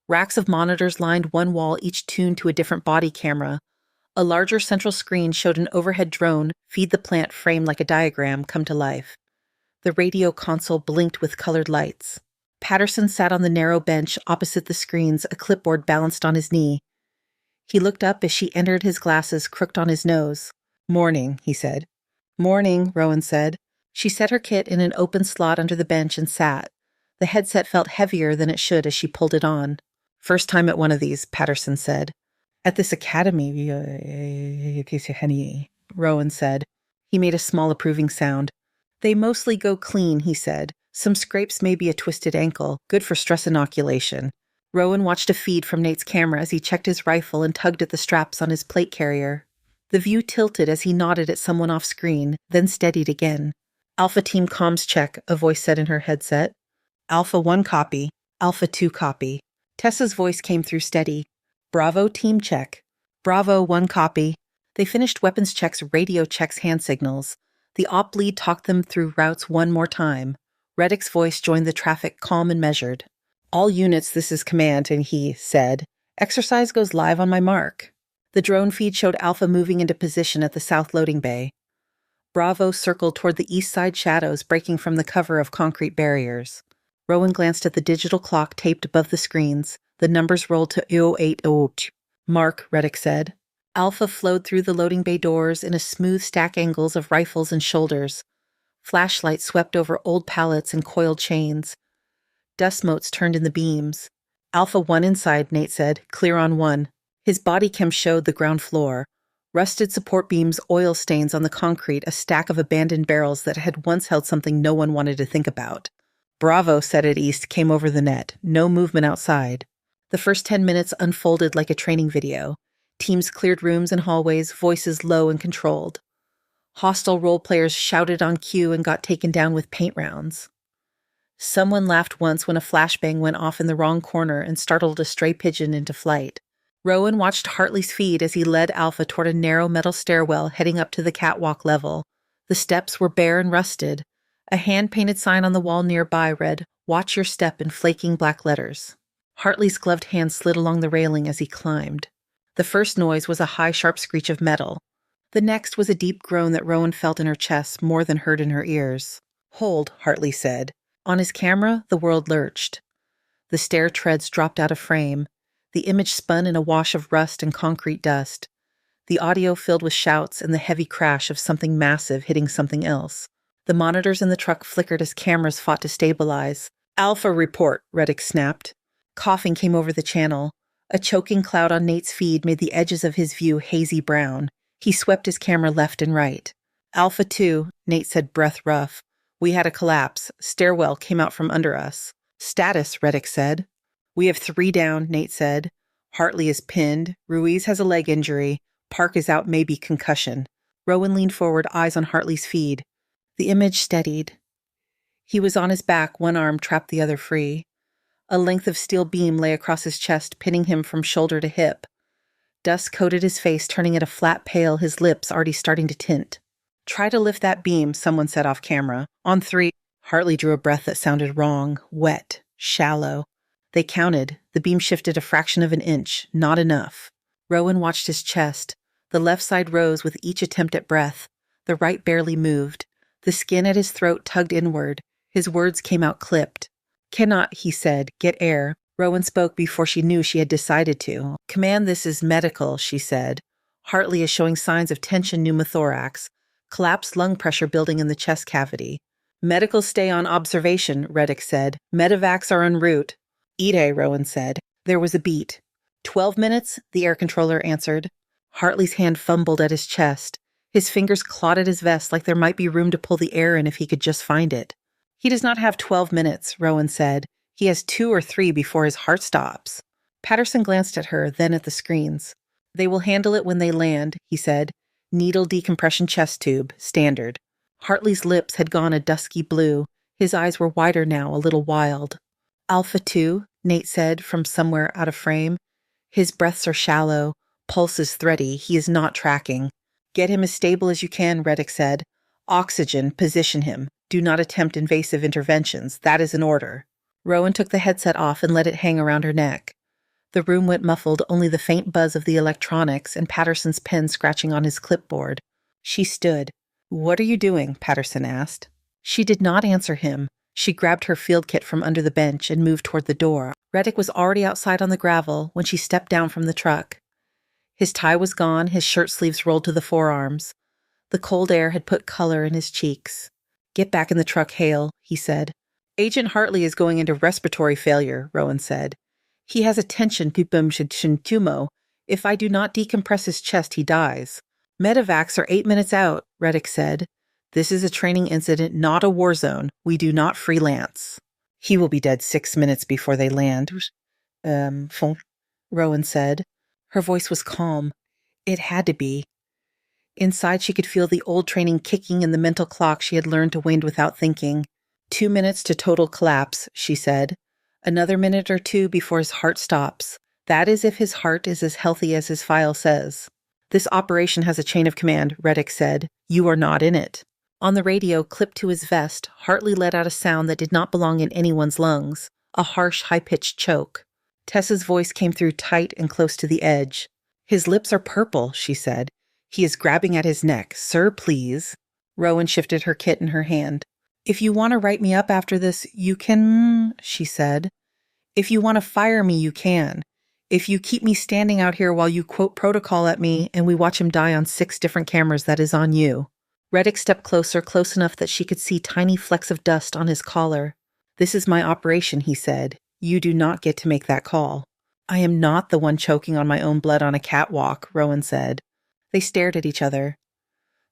Racks of monitors lined one wall, each tuned to a different body camera. A larger central screen showed an overhead drone feed the plant framed like a diagram come to life. The radio console blinked with colored lights. Patterson sat on the narrow bench opposite the screens, a clipboard balanced on his knee. He looked up as she entered, his glasses crooked on his nose. "Morning," he said. "Morning," Rowan said. She set her kit in an open slot under the bench and sat. The headset felt heavier than it should as she pulled it on. "First time at one of these," Patterson said. "At this academy, Rowan said. He made a small approving sound. "They mostly go clean," he said. "Some scrapes, maybe a twisted ankle. Good for stress inoculation." Rowan watched a feed from Nate's camera as he checked his rifle and tugged at the straps on his plate carrier. The view tilted as he nodded at someone off screen, then steadied again. "Alpha Team comms check," a voice said in her headset. "Alpha 1 copy. Alpha 2 copy." Tessa's voice came through steady. "Bravo Team check. Bravo 1 copy." They finished weapons checks, radio checks, hand signals. The op lead talked them through routes one more time. Reddick's voice joined the traffic, calm and measured. "All units, this is command," and he said, "Exercise goes live on my mark." The drone feed showed Alpha moving into position at the south loading bay. Bravo circled toward the east side shadows breaking from the cover of concrete barriers. Rowan glanced at the digital clock taped above the screens. The numbers rolled to 0808. "Mark," Reddick said. Alpha flowed through the loading bay doors in a smooth stack angles of rifles and shoulders. Flashlights swept over old pallets and coiled chains. Dust motes turned in the beams. "Alpha 1 inside," Nate said. "Clear on 1. His body cam showed the ground floor. Rusted support beams, oil stains on the concrete, a stack of abandoned barrels that had once held something no one wanted to think about. "Bravo," said at east, came over the net. No movement outside. The first 10 minutes unfolded like a training video. Teams cleared rooms and hallways, voices low and controlled. Hostile role players shouted on cue and got taken down with paint rounds. Someone laughed once when a flashbang went off in the wrong corner and startled a stray pigeon into flight. Rowan watched Hartley's feed as he led Alpha toward a narrow metal stairwell heading up to the catwalk level. The steps were bare and rusted. A hand-painted sign on the wall nearby read, "Watch your step," in flaking black letters. Hartley's gloved hand slid along the railing as he climbed. The first noise was a high, sharp screech of metal. The next was a deep groan that Rowan felt in her chest more than heard in her ears. "Hold," Hartley said. On his camera, the world lurched. The stair treads dropped out of frame. The image spun in a wash of rust and concrete dust. The audio filled with shouts and the heavy crash of something massive hitting something else. The monitors in the truck flickered as cameras fought to stabilize. "Alpha report," Reddick snapped. Coughing came over the channel. A choking cloud on Nate's feed made the edges of his view hazy brown. He swept his camera left and right. "Alpha 2, Nate said, breath rough. "We had a collapse. Stairwell came out from under us." "Status," Reddick said. "We have 3 down," Nate said. "Hartley is pinned. Ruiz has a leg injury. Park is out, maybe concussion." Rowan leaned forward, eyes on Hartley's feed. The image steadied. He was on his back, one arm trapped, the other free. A length of steel beam lay across his chest, pinning him from shoulder to hip. Dust coated his face, turning it a flat pale, his lips already starting to tint. "Try to lift that beam," someone said off camera. "On 3. Hartley drew a breath that sounded wrong, wet, shallow. They counted. The beam shifted a fraction of an inch. Not enough. Rowan watched his chest. The left side rose with each attempt at breath. The right barely moved. The skin at his throat tugged inward. His words came out clipped. "Cannot," he said. "Get air." Rowan spoke before she knew she had decided to. "Command, this is medical," she said. "Hartley is showing signs of tension pneumothorax. Collapsed lung pressure building in the chest cavity." "Medical stay on observation," Reddick said. "Medevacs are en route." "Ide," Rowan said. There was a beat. 12 minutes, the air controller answered. Hartley's hand fumbled at his chest. His fingers clawed at his vest like there might be room to pull the air in if he could just find it. "He does not have 12 minutes, Rowan said. "He has 2 or 3 before his heart stops." Patterson glanced at her, then at the screens. "They will handle it when they land," he said. "Needle decompression chest tube, standard." Hartley's lips had gone a dusky blue. His eyes were wider now, a little wild. "Alpha 2, Nate said from somewhere out of frame. "His breaths are shallow. Pulse is thready. He is not tracking." "Get him as stable as you can," Reddick said. "Oxygen, position him. Do not attempt invasive interventions. That is an order." Rowan took the headset off and let it hang around her neck. The room went muffled, only the faint buzz of the electronics and Patterson's pen scratching on his clipboard. She stood. "What are you doing?" Patterson asked. She did not answer him. She grabbed her field kit from under the bench and moved toward the door. Reddick was already outside on the gravel when she stepped down from the truck. His tie was gone, his shirt sleeves rolled to the forearms. The cold air had put color in his cheeks. "Get back in the truck, Hale," he said. "Agent Hartley is going into respiratory failure," Rowan said. "He has a tension tumo. If I do not decompress his chest, he dies." "Medevacs are 8 minutes out," Reddick said. "This is a training incident, not a war zone. We do not freelance." "He will be dead 6 minutes before they land," Rowan said. Her voice was calm. It had to be. Inside, she could feel the old training kicking in the mental clock she had learned to wind without thinking. 2 minutes to total collapse, she said. Another minute or two before his heart stops. That is if his heart is as healthy as his file says. "This operation has a chain of command," Reddick said. "You are not in it." On the radio, clipped to his vest, Hartley let out a sound that did not belong in anyone's lungs, a harsh, high-pitched choke. Tessa's voice came through tight and close to the edge. "His lips are purple," she said. "He is grabbing at his neck. Sir, please." Rowan shifted her kit in her hand. "If you want to write me up after this, you can," she said. "If you want to fire me, you can. If you keep me standing out here while you quote protocol at me and we watch him die on 6 different cameras, that is on you." Reddick stepped closer, close enough that she could see tiny flecks of dust on his collar. "This is my operation," he said. "You do not get to make that call." "I am not the one choking on my own blood on a catwalk," Rowan said. They stared at each other.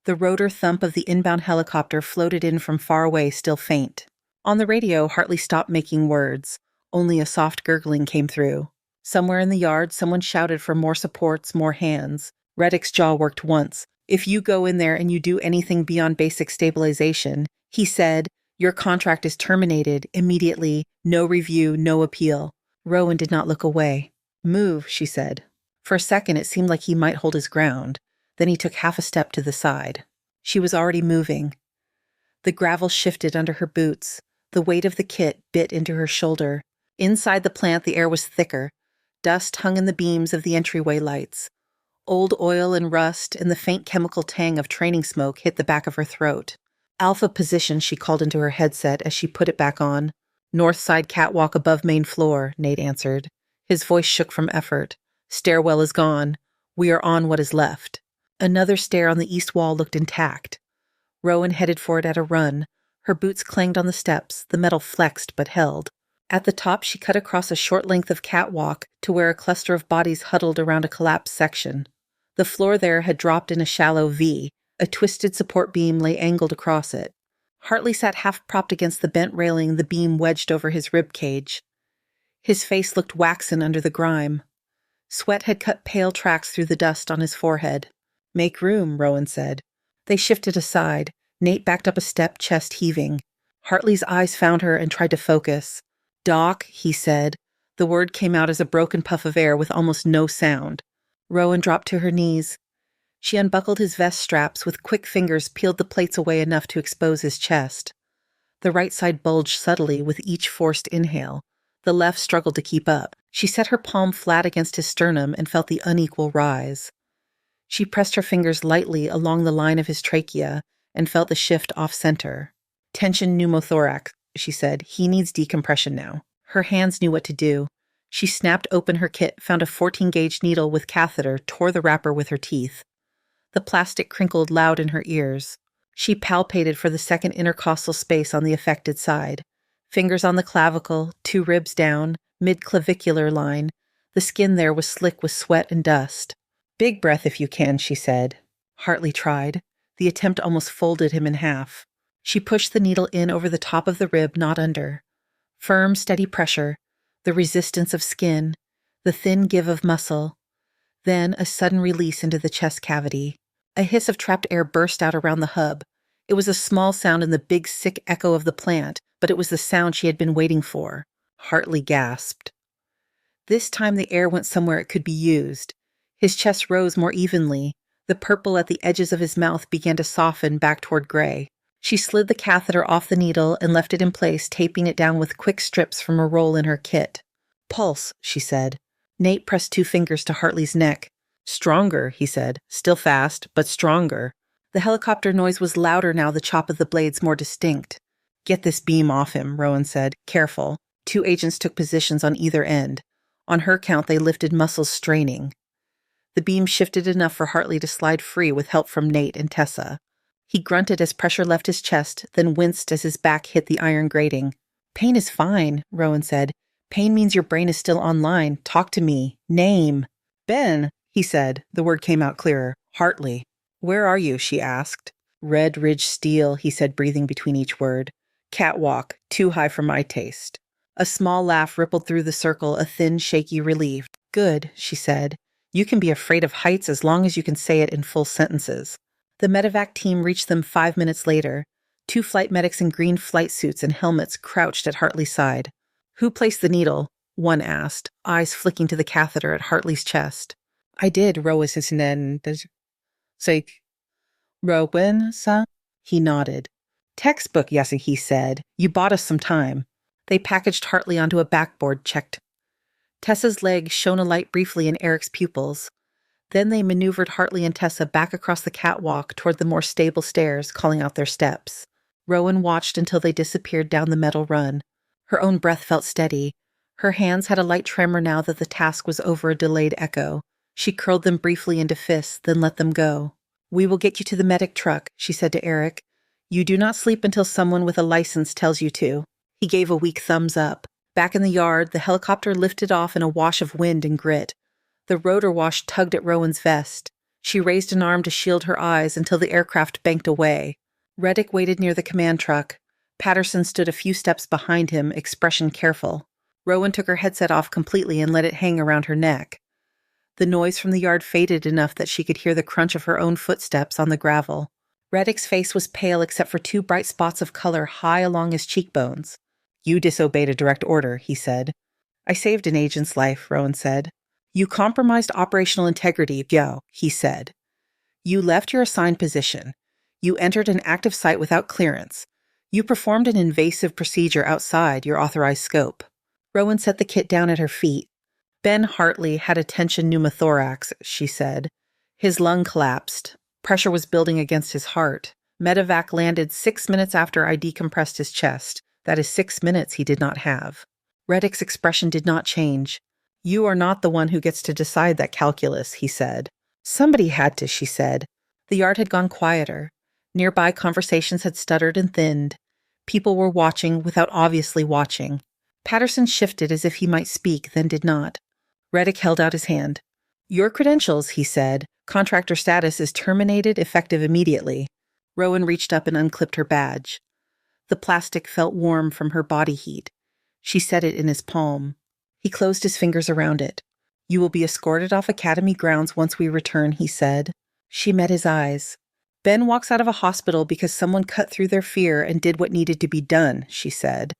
The rotor thump of the inbound helicopter floated in from far away, still faint. On the radio, Hartley stopped making words. Only a soft gurgling came through. Somewhere in the yard, someone shouted for more supports, more hands. Reddick's jaw worked once. "If you go in there and you do anything beyond basic stabilization," he said, "your contract is terminated immediately. No review, no appeal." Rowan did not look away. "Move," she said. For a second, it seemed like he might hold his ground. Then he took half a step to the side. She was already moving. The gravel shifted under her boots. The weight of the kit bit into her shoulder. Inside the plant, the air was thicker. Dust hung in the beams of the entryway lights. Old oil and rust and the faint chemical tang of training smoke hit the back of her throat. "Alpha position," she called into her headset as she put it back on. "North side catwalk above main floor," Nate answered. His voice shook from effort. "Stairwell is gone. We are on what is left." Another stair on the east wall looked intact. Rowan headed for it at a run. Her boots clanged on the steps, the metal flexed but held. At the top, she cut across a short length of catwalk to where a cluster of bodies huddled around a collapsed section. The floor there had dropped in a shallow V. A twisted support beam lay angled across it. Hartley sat half-propped against the bent railing, the beam wedged over his rib cage. His face looked waxen under the grime. Sweat had cut pale tracks through the dust on his forehead. "Make room," Rowan said. They shifted aside. Nate backed up a step, chest heaving. Hartley's eyes found her and tried to focus. "Doc," he said. The word came out as a broken puff of air with almost no sound. Rowan dropped to her knees. She unbuckled his vest straps, with quick fingers peeled the plates away enough to expose his chest. The right side bulged subtly with each forced inhale. The left struggled to keep up. She set her palm flat against his sternum and felt the unequal rise. She pressed her fingers lightly along the line of his trachea and felt the shift off-center. "Tension pneumothorax," she said. "He needs decompression now." Her hands knew what to do. She snapped open her kit, found a 14-gauge needle with catheter, tore the wrapper with her teeth. The plastic crinkled loud in her ears. She palpated for the second intercostal space on the affected side. Fingers on the clavicle, 2 ribs down, mid-clavicular line. The skin there was slick with sweat and dust. "Big breath if you can," she said. Hartley tried. The attempt almost folded him in half. She pushed the needle in over the top of the rib, not under. Firm, steady pressure, the resistance of skin, the thin give of muscle. Then a sudden release into the chest cavity. A hiss of trapped air burst out around the hub. It was a small sound in the big, sick echo of the plant, but it was the sound she had been waiting for. Hartley gasped. This time the air went somewhere it could be used. His chest rose more evenly. The purple at the edges of his mouth began to soften back toward gray. She slid the catheter off the needle and left it in place, taping it down with quick strips from a roll in her kit. "Pulse," she said. Nate pressed 2 fingers to Hartley's neck. Stronger, he said. Still fast, but stronger. The helicopter noise was louder now, the chop of the blades more distinct. Get this beam off him, Rowan said. Careful. 2 agents took positions on either end. On her count, they lifted muscles straining. The beam shifted enough for Hartley to slide free with help from Nate and Tessa. He grunted as pressure left his chest, then winced as his back hit the iron grating. Pain is fine, Rowan said. Pain means your brain is still online. Talk to me. Name. Ben, he said. The word came out clearer. Hartley. Where are you? She asked. Red Ridge Steel, he said, breathing between each word. Catwalk. Too high for my taste. A small laugh rippled through the circle, a thin, shaky relief. Good, she said. You can be afraid of heights as long as you can say it in full sentences. The medevac team reached them 5 minutes later. 2 flight medics in green flight suits and helmets crouched at Hartley's side. Who placed the needle? One asked, eyes flicking to the catheter at Hartley's chest. I did, Rowan said. Rowan, son? He nodded. Textbook, yes, he said. You bought us some time. They packaged Hartley onto a backboard, checked. Tessa's legs shone a light briefly in Eric's pupils. Then they maneuvered Hartley and Tessa back across the catwalk toward the more stable stairs, calling out their steps. Rowan watched until they disappeared down the metal run. Her own breath felt steady. Her hands had a light tremor now that the task was over a delayed echo. She curled them briefly into fists, then let them go. We will get you to the medic truck, she said to Eric. You do not sleep until someone with a license tells you to. He gave a weak thumbs up. Back in the yard, the helicopter lifted off in a wash of wind and grit. The rotor wash tugged at Rowan's vest. She raised an arm to shield her eyes until the aircraft banked away. Reddick waited near the command truck. Patterson stood a few steps behind him, expression careful. Rowan took her headset off completely and let it hang around her neck. The noise from the yard faded enough that she could hear the crunch of her own footsteps on the gravel. Reddick's face was pale except for 2 bright spots of color high along his cheekbones. You disobeyed a direct order, he said. I saved an agent's life, Rowan said. You compromised operational integrity, Gyo, he said. You left your assigned position. You entered an active site without clearance. You performed an invasive procedure outside your authorized scope. Rowan set the kit down at her feet. Ben Hartley had a tension pneumothorax, she said. His lung collapsed. Pressure was building against his heart. Medevac landed 6 minutes after I decompressed his chest. That is 6 minutes he did not have. Reddick's expression did not change. You are not the one who gets to decide that calculus, he said. Somebody had to, she said. The yard had gone quieter. Nearby conversations had stuttered and thinned. People were watching without obviously watching. Patterson shifted as if he might speak, then did not. Reddick held out his hand. Your credentials, he said. Contractor status is terminated, effective immediately. Rowan reached up and unclipped her badge. The plastic felt warm from her body heat. She set it in his palm. He closed his fingers around it. You will be escorted off Academy grounds once we return, he said. She met his eyes. Ben walks out of a hospital because someone cut through their fear and did what needed to be done, she said.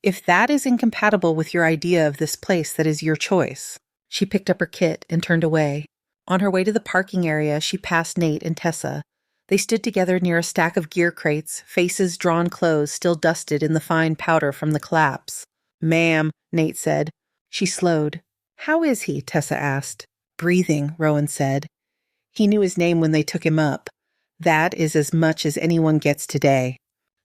If that is incompatible with your idea of this place, that is your choice. She picked up her kit and turned away. On her way to the parking area, she passed Nate and Tessa. They stood together near a stack of gear crates, faces drawn close, still dusted in the fine powder from the collapse. Ma'am, Nate said. She slowed. How is he? Tessa asked. Breathing, Rowan said. He knew his name when they took him up. That is as much as anyone gets today.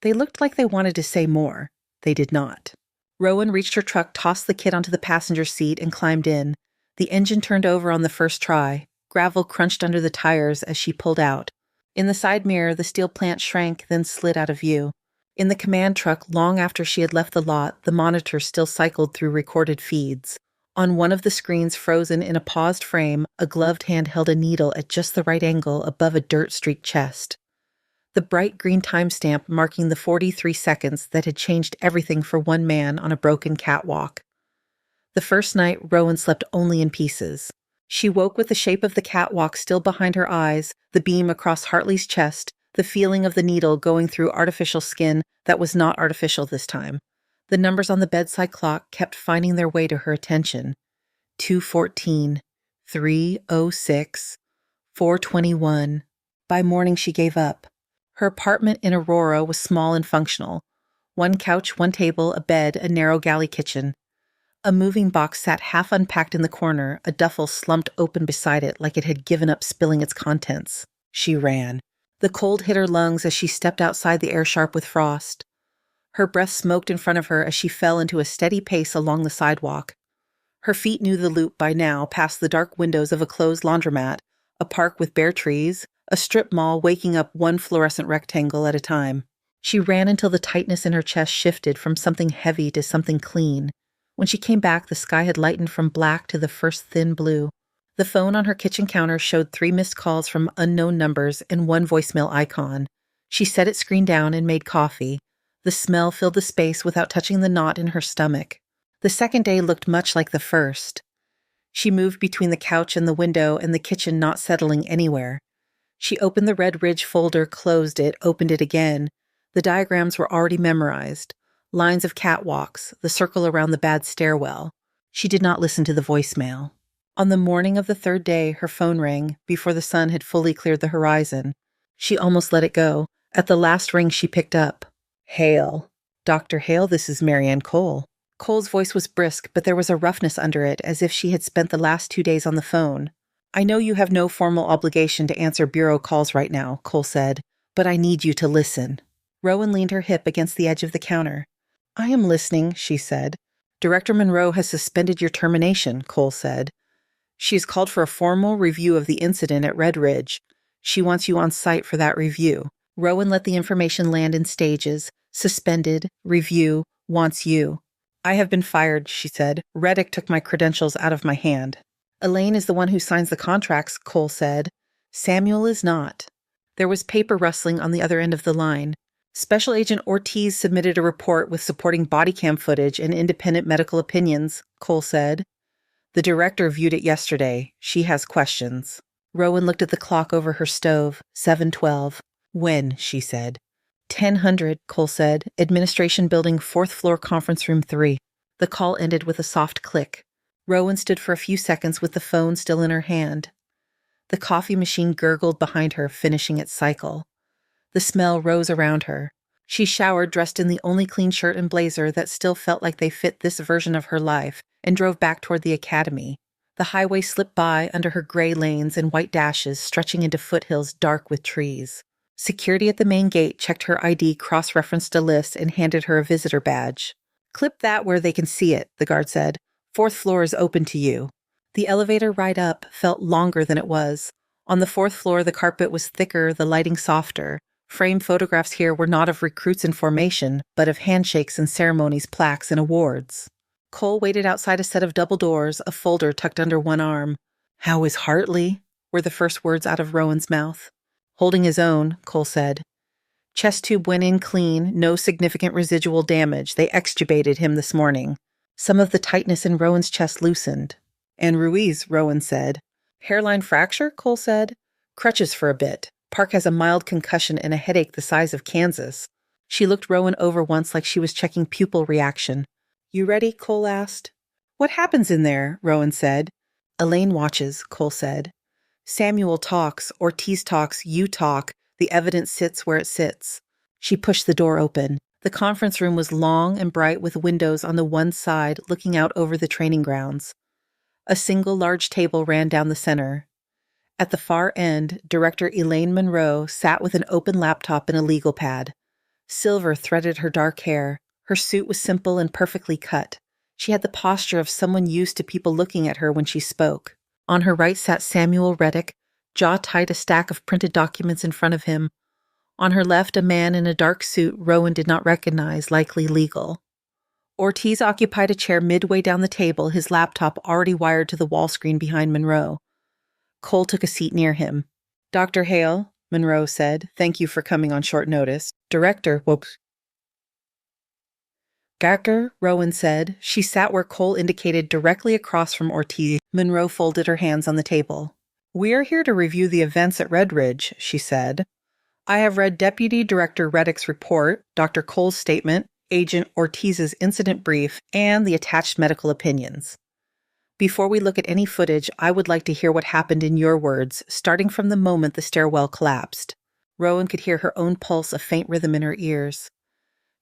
They looked like they wanted to say more. They did not. Rowan reached her truck, tossed the kit onto the passenger seat, and climbed in. The engine turned over on the first try. Gravel crunched under the tires as she pulled out. In the side mirror, the steel plant shrank, then slid out of view. In the command truck, long after she had left the lot, the monitor still cycled through recorded feeds. On one of the screens frozen in a paused frame, a gloved hand held a needle at just the right angle above a dirt-streaked chest. The bright green timestamp marking the 43 seconds that had changed everything for one man on a broken catwalk. The first night, Rowan slept only in pieces. She woke with the shape of the catwalk still behind her eyes, the beam across Hartley's chest, the feeling of the needle going through artificial skin that was not artificial this time. The numbers on the bedside clock kept finding their way to her attention. 2:14, 3:06, 4:21. By morning she gave up. Her apartment in Aurora was small and functional. One couch, one table, a bed, a narrow galley kitchen. A moving box sat half unpacked in the corner, a duffel slumped open beside it like it had given up spilling its contents. She ran. The cold hit her lungs as she stepped outside the air sharp with frost. Her breath smoked in front of her as she fell into a steady pace along the sidewalk. Her feet knew the loop by now, past the dark windows of a closed laundromat, a park with bare trees, a strip mall waking up one fluorescent rectangle at a time. She ran until the tightness in her chest shifted from something heavy to something clean. When she came back, the sky had lightened from black to the first thin blue. The phone on her kitchen counter showed 3 missed calls from unknown numbers and 1 voicemail icon. She set its screen down and made coffee. The smell filled the space without touching the knot in her stomach. The second day looked much like the first. She moved between the couch and the window and the kitchen, not settling anywhere. She opened the Red Ridge folder, closed it, opened it again. The diagrams were already memorized. Lines of catwalks, the circle around the bad stairwell. She did not listen to the voicemail. On the morning of the 3rd day, her phone rang, before the sun had fully cleared the horizon. She almost let it go. At the last ring, she picked up. Hale. Dr. Hale, this is Marianne Cole. Cole's voice was brisk, but there was a roughness under it, as if she had spent the last 2 days on the phone. I know you have no formal obligation to answer bureau calls right now, Cole said, but I need you to listen. Rowan leaned her hip against the edge of the counter. I am listening, she said. Director Monroe has suspended your termination, Cole said. She has called for a formal review of the incident at Red Ridge. She wants you on site for that review. Rowan let the information land in stages. Suspended, review, wants you. I have been fired, she said. Reddick took my credentials out of my hand. Elaine is the one who signs the contracts, Cole said. Samuel is not. There was paper rustling on the other end of the line. Special Agent Ortiz submitted a report with supporting body cam footage and independent medical opinions, Cole said. The director viewed it yesterday. She has questions. Rowan looked at the clock over her stove. 7:12. When? She said. 10:00, Cole said. Administration Building, 4th floor, conference room 3. The call ended with a soft click. Rowan stood for a few seconds with the phone still in her hand. The coffee machine gurgled behind her, finishing its cycle. The smell rose around her. She showered, dressed in the only clean shirt and blazer that still felt like they fit this version of her life, and drove back toward the academy. The highway slipped by under her gray lanes and white dashes stretching into foothills dark with trees. Security at the main gate checked her ID, cross-referenced a list, and handed her a visitor badge. Clip that where they can see it, the guard said. 4th floor is open to you. The elevator ride up felt longer than it was. On the 4th floor, the carpet was thicker, the lighting softer. Framed photographs here were not of recruits in formation, but of handshakes and ceremonies, plaques, and awards. Cole waited outside a set of double doors, a folder tucked under one arm. How is Hartley? Were the first words out of Rowan's mouth. Holding his own, Cole said. Chest tube went in clean, no significant residual damage. They extubated him this morning. Some of the tightness in Rowan's chest loosened. And Ruiz, Rowan said. Hairline fracture, Cole said. Crutches for a bit. Park has a mild concussion and a headache the size of Kansas. She looked Rowan over once like she was checking pupil reaction. You ready? Cole asked. What happens in there? Rowan said. Elaine watches, Cole said. Samuel talks, Ortiz talks, you talk. The evidence sits where it sits. She pushed the door open. The conference room was long and bright with windows on the one side looking out over the training grounds. A single large table ran down the center. At the far end, Director Elaine Monroe sat with an open laptop and a legal pad. Silver threaded her dark hair. Her suit was simple and perfectly cut. She had the posture of someone used to people looking at her when she spoke. On her right sat Samuel Reddick, jaw tight, a stack of printed documents in front of him. On her left, a man in a dark suit Rowan did not recognize, likely legal. Ortiz occupied a chair midway down the table, his laptop already wired to the wall screen behind Monroe. Cole took a seat near him. Dr. Hale, Monroe said, thank you for coming on short notice. Director, whoops. Gacker, Rowan said. She sat where Cole indicated directly across from Ortiz. Monroe folded her hands on the table. We are here to review the events at Red Ridge, she said. I have read Deputy Director Reddick's report, Dr. Cole's statement, Agent Ortiz's incident brief, and the attached medical opinions. Before we look at any footage, I would like to hear what happened in your words, starting from the moment the stairwell collapsed. Rowan could hear her own pulse, a faint rhythm in her ears.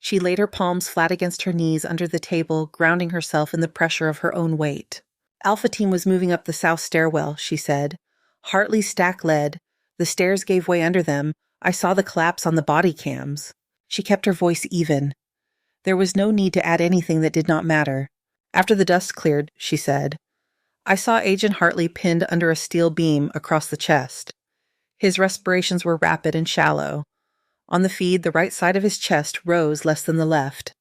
She laid her palms flat against her knees under the table, grounding herself in the pressure of her own weight. Alpha Team was moving up the south stairwell, she said. Hartley's stack led. The stairs gave way under them. I saw the collapse on the body cams. She kept her voice even. There was no need to add anything that did not matter. After the dust cleared, she said, I saw Agent Hartley pinned under a steel beam across the chest. His respirations were rapid and shallow. On the feed, the right side of his chest rose less than the left.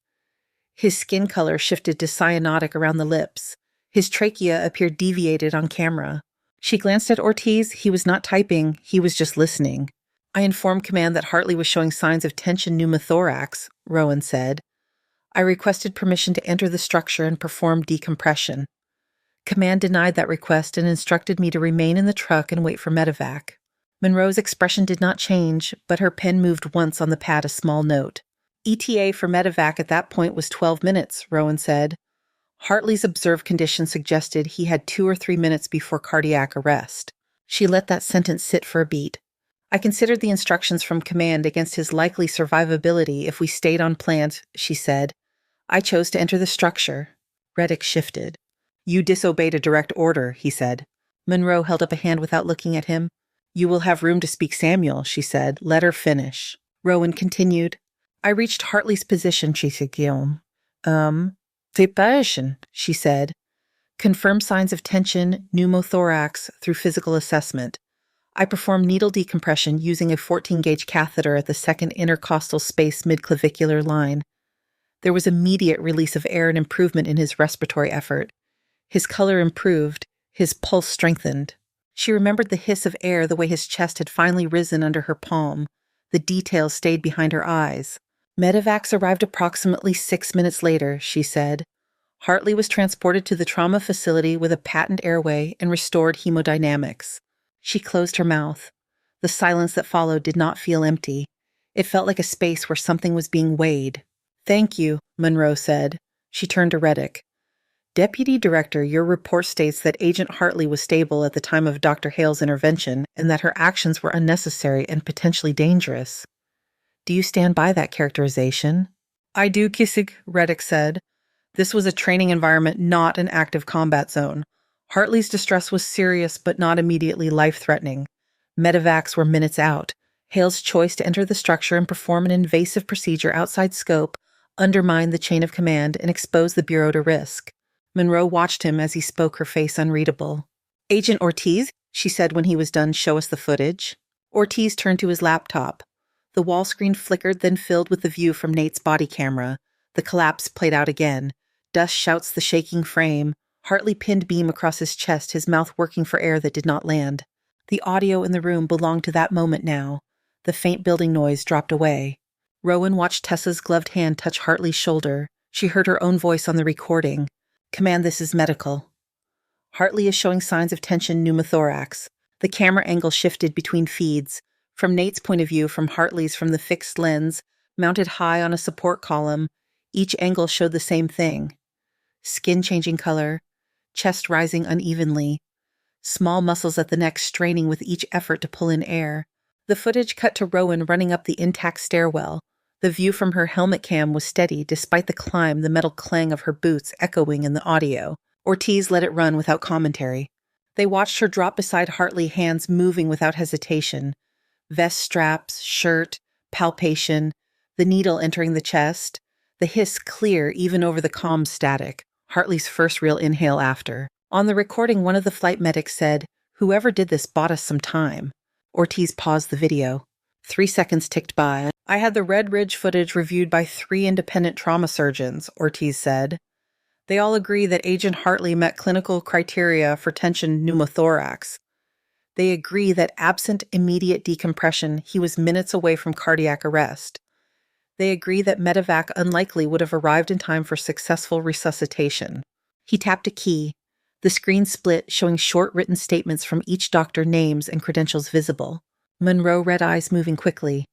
His skin color shifted to cyanotic around the lips. His trachea appeared deviated on camera. She glanced at Ortiz. He was not typing, he was just listening. I informed command that Hartley was showing signs of tension pneumothorax, Rowan said. I requested permission to enter the structure and perform decompression. Command denied that request and instructed me to remain in the truck and wait for medevac. Monroe's expression did not change, but her pen moved once on the pad a small note. ETA for medevac at that point was 12 minutes, Rowan said. Hartley's observed condition suggested he had 2 or 3 minutes before cardiac arrest. She let that sentence sit for a beat. I considered the instructions from command against his likely survivability if we stayed on plant, she said. I chose to enter the structure. Reddick shifted. You disobeyed a direct order, he said. Monroe held up a hand without looking at him. You will have room to speak, Samuel, she said. Let her finish. Rowan continued. I reached Hartley's position, she said, Guillaume. Depression, she said. Confirmed signs of tension, pneumothorax through physical assessment. I performed needle decompression using a 14-gauge catheter at the second intercostal space midclavicular line. There was immediate release of air and improvement in his respiratory effort. His color improved, his pulse strengthened. She remembered the hiss of air, the way his chest had finally risen under her palm. The details stayed behind her eyes. Medevacs arrived approximately 6 minutes later, she said. Hartley was transported to the trauma facility with a patent airway and restored hemodynamics. She closed her mouth. The silence that followed did not feel empty. It felt like a space where something was being weighed. Thank you, Monroe said. She turned to Reddick. Deputy Director, your report states that Agent Hartley was stable at the time of Dr. Hale's intervention and that her actions were unnecessary and potentially dangerous. Do you stand by that characterization? I do, Kissig, Reddick said. This was a training environment, not an active combat zone. Hartley's distress was serious but not immediately life-threatening. Medevacs were minutes out. Hale's choice to enter the structure and perform an invasive procedure outside scope undermined the chain of command and exposed the Bureau to risk. Monroe watched him as he spoke, her face unreadable. Agent Ortiz, she said when he was done, show us the footage. Ortiz turned to his laptop. The wall screen flickered, then filled with the view from Nate's body camera. The collapse played out again. Dust shouts the shaking frame. Hartley pinned beam across his chest, his mouth working for air that did not land. The audio in the room belonged to that moment now. The faint building noise dropped away. Rowan watched Tessa's gloved hand touch Hartley's shoulder. She heard her own voice on the recording. Command, this is medical. Hartley is showing signs of tension pneumothorax. The camera angle shifted between feeds. From Nate's point of view, from Hartley's from the fixed lens, mounted high on a support column, each angle showed the same thing. Skin changing color, chest rising unevenly, small muscles at the neck straining with each effort to pull in air. The footage cut to Rowan running up the intact stairwell. The view from her helmet cam was steady despite the climb, the metal clang of her boots echoing in the audio. Ortiz let it run without commentary. They watched her drop beside Hartley, hands moving without hesitation. Vest straps, shirt, palpation, the needle entering the chest, the hiss clear even over the calm static, Hartley's first real inhale after. On the recording, one of the flight medics said, "Whoever did this bought us some time." Ortiz paused the video. 3 seconds ticked by. I had the Red Ridge footage reviewed by 3 independent trauma surgeons, Ortiz said. They all agree that Agent Hartley met clinical criteria for tension pneumothorax. They agree that absent immediate decompression, he was minutes away from cardiac arrest. They agree that medevac unlikely would have arrived in time for successful resuscitation. He tapped a key. The screen split, showing short written statements from each doctor, names and credentials visible. Monroe read, eyes moving quickly.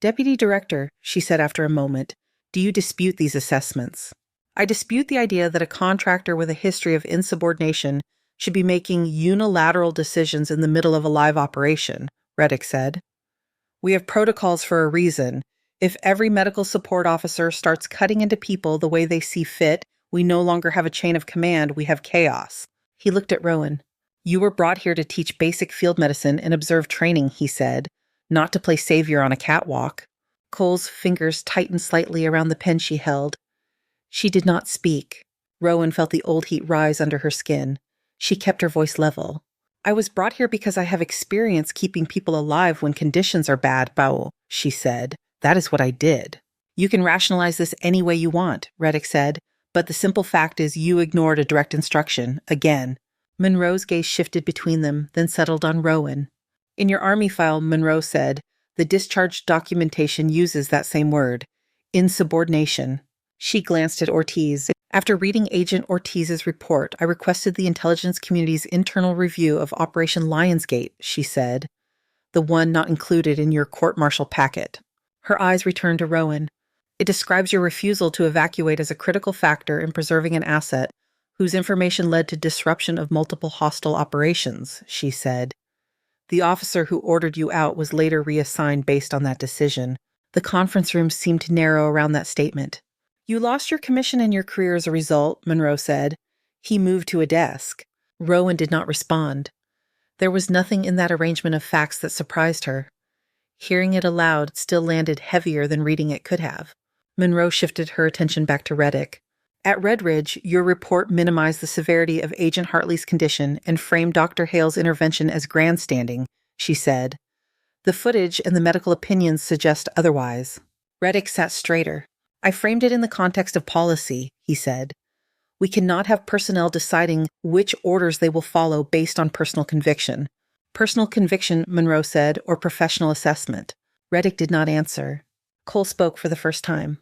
Deputy Director, she said after a moment, do you dispute these assessments? I dispute the idea that a contractor with a history of insubordination should be making unilateral decisions in the middle of a live operation, Reddick said. We have protocols for a reason. If every medical support officer starts cutting into people the way they see fit, we no longer have a chain of command, we have chaos. He looked at Rowan. You were brought here to teach basic field medicine and observe training, he said, not to play savior on a catwalk. Cole's fingers tightened slightly around the pen she held. She did not speak. Rowan felt the old heat rise under her skin. She kept her voice level. I was brought here because I have experience keeping people alive when conditions are bad, Bao, she said. That is what I did. You can rationalize this any way you want, Reddick said, but the simple fact is you ignored a direct instruction, again. Monroe's gaze shifted between them, then settled on Rowan. In your Army file, Monroe said, the discharge documentation uses that same word, insubordination. She glanced at Ortiz. After reading Agent Ortiz's report, I requested the intelligence community's internal review of Operation Lionsgate, she said, the one not included in your court-martial packet. Her eyes returned to Rowan. It describes your refusal to evacuate as a critical factor in preserving an asset whose information led to disruption of multiple hostile operations, she said. The officer who ordered you out was later reassigned based on that decision. The conference room seemed to narrow around that statement. You lost your commission and your career as a result, Monroe said. He moved to a desk. Rowan did not respond. There was nothing in that arrangement of facts that surprised her. Hearing it aloud still landed heavier than reading it could have. Monroe shifted her attention back to Reddick. At Red Ridge, your report minimized the severity of Agent Hartley's condition and framed Dr. Hale's intervention as grandstanding, she said. The footage and the medical opinions suggest otherwise. Reddick sat straighter. I framed it in the context of policy, he said. We cannot have personnel deciding which orders they will follow based on personal conviction. Personal conviction, Monroe said, or professional assessment. Reddick did not answer. Cole spoke for the first time.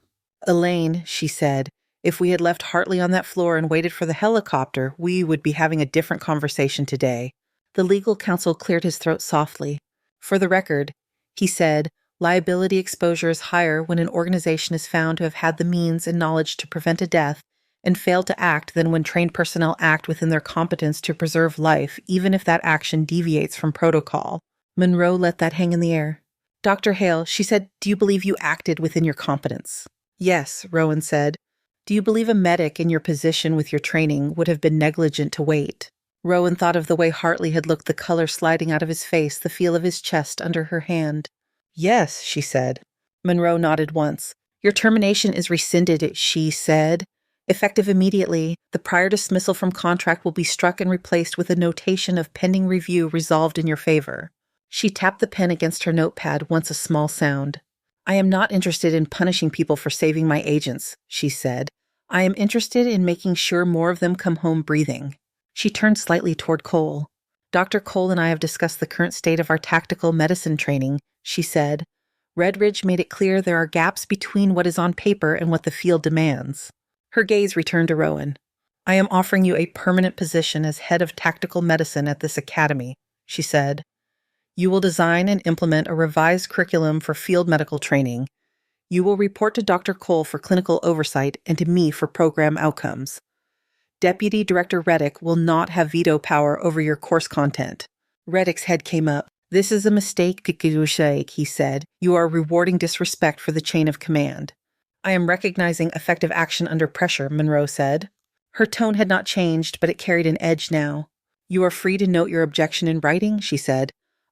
Elaine, she said, if we had left Hartley on that floor and waited for the helicopter, we would be having a different conversation today. The legal counsel cleared his throat softly. For the record, he said, liability exposure is higher when an organization is found to have had the means and knowledge to prevent a death and failed to act than when trained personnel act within their competence to preserve life, even if that action deviates from protocol. Monroe let that hang in the air. Dr. Hale, she said, do you believe you acted within your competence? Yes, Rowan said. Do you believe a medic in your position with your training would have been negligent to wait? Rowan thought of the way Hartley had looked, the color sliding out of his face, the feel of his chest under her hand. Yes, she said. Monroe nodded once. Your termination is rescinded, she said. Effective immediately, the prior dismissal from contract will be struck and replaced with a notation of pending review resolved in your favor. She tapped the pen against her notepad, once a small sound. I am not interested in punishing people for saving my agents, she said. I am interested in making sure more of them come home breathing. She turned slightly toward Cole. Dr. Cole and I have discussed the current state of our tactical medicine training, she said. Red Ridge made it clear there are gaps between what is on paper and what the field demands. Her gaze returned to Rowan. I am offering you a permanent position as head of tactical medicine at this academy, she said. You will design and implement a revised curriculum for field medical training. You will report to Dr. Cole for clinical oversight and to me for program outcomes. Deputy Director Reddick will not have veto power over your course content. Reddick's head came up. This is a mistake, he said. You are rewarding disrespect for the chain of command. I am recognizing effective action under pressure, Monroe said. Her tone had not changed, but it carried an edge now. You are free to note your objection in writing, she said.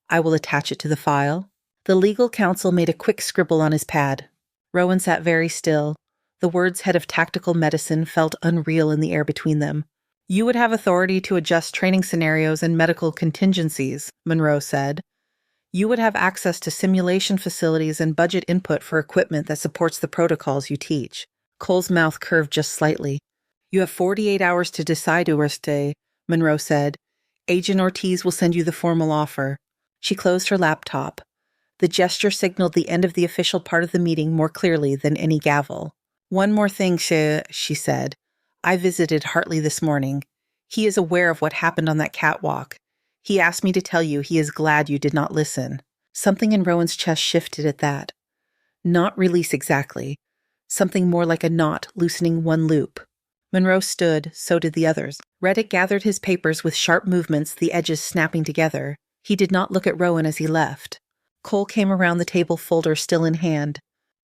I will attach it to the file. The legal counsel made a quick scribble on his pad. Rowan sat very still. The words head of tactical medicine felt unreal in the air between them. You would have authority to adjust training scenarios and medical contingencies, Monroe said. You would have access to simulation facilities and budget input for equipment that supports the protocols you teach. Cole's mouth curved just slightly. You have 48 hours to decide, Ureste, Monroe said. Agent Ortiz will send you the formal offer. She closed her laptop. The gesture signaled the end of the official part of the meeting more clearly than any gavel. One more thing, she said. I visited Hartley this morning. He is aware of what happened on that catwalk. He asked me to tell you he is glad you did not listen. Something in Rowan's chest shifted at that. Not release exactly. Something more like a knot loosening one loop. Monroe stood, so did the others. Reddick gathered his papers with sharp movements, the edges snapping together. He did not look at Rowan as he left. Cole came around the table, folder still in hand.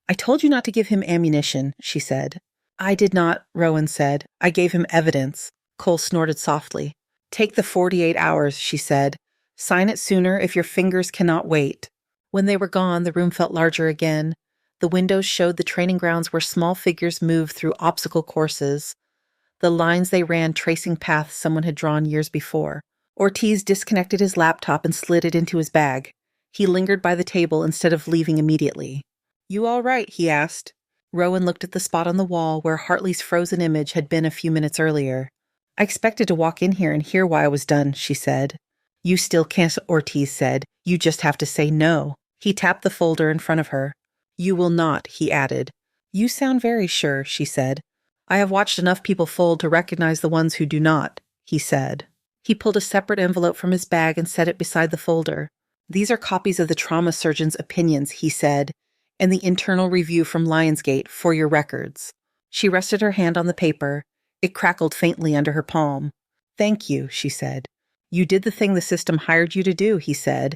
I told you not to give him ammunition, she said. I did not, Rowan said. I gave him evidence. Cole snorted softly. Take the 48 hours, she said. Sign it sooner if your fingers cannot wait. When they were gone, the room felt larger again. The windows showed the training grounds where small figures moved through obstacle courses, the lines they ran tracing paths someone had drawn years before. Ortiz disconnected his laptop and slid it into his bag. He lingered by the table instead of leaving immediately. You all right? He asked. Rowan looked at the spot on the wall where Hartley's frozen image had been a few minutes earlier. I expected to walk in here and hear why I was done, she said. You still can't, Ortiz said. You just have to say no. He tapped the folder in front of her. You will not, he added. You sound very sure, she said. I have watched enough people fold to recognize the ones who do not, he said. He pulled a separate envelope from his bag and set it beside the folder. These are copies of the trauma surgeon's opinions, he said, and the internal review from Lionsgate for your records. She rested her hand on the paper. It crackled faintly under her palm. Thank you, she said. You did the thing the system hired you to do, he said.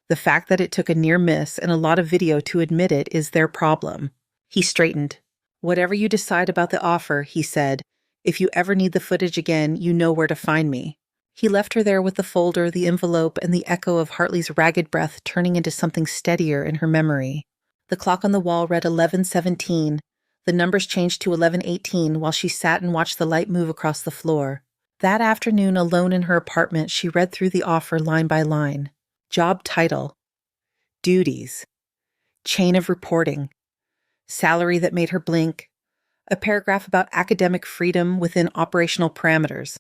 The fact that it took a near miss and a lot of video to admit it is their problem. He straightened. Whatever you decide about the offer, he said, if you ever need the footage again, you know where to find me. He left her there with the folder, the envelope, and the echo of Hartley's ragged breath turning into something steadier in her memory. The clock on the wall read 11:17. The numbers changed to 11:18 while she sat and watched the light move across the floor. That afternoon, alone in her apartment, she read through the offer line by line. Job title. Duties. Chain of reporting. Salary that made her blink. A paragraph about academic freedom within operational parameters.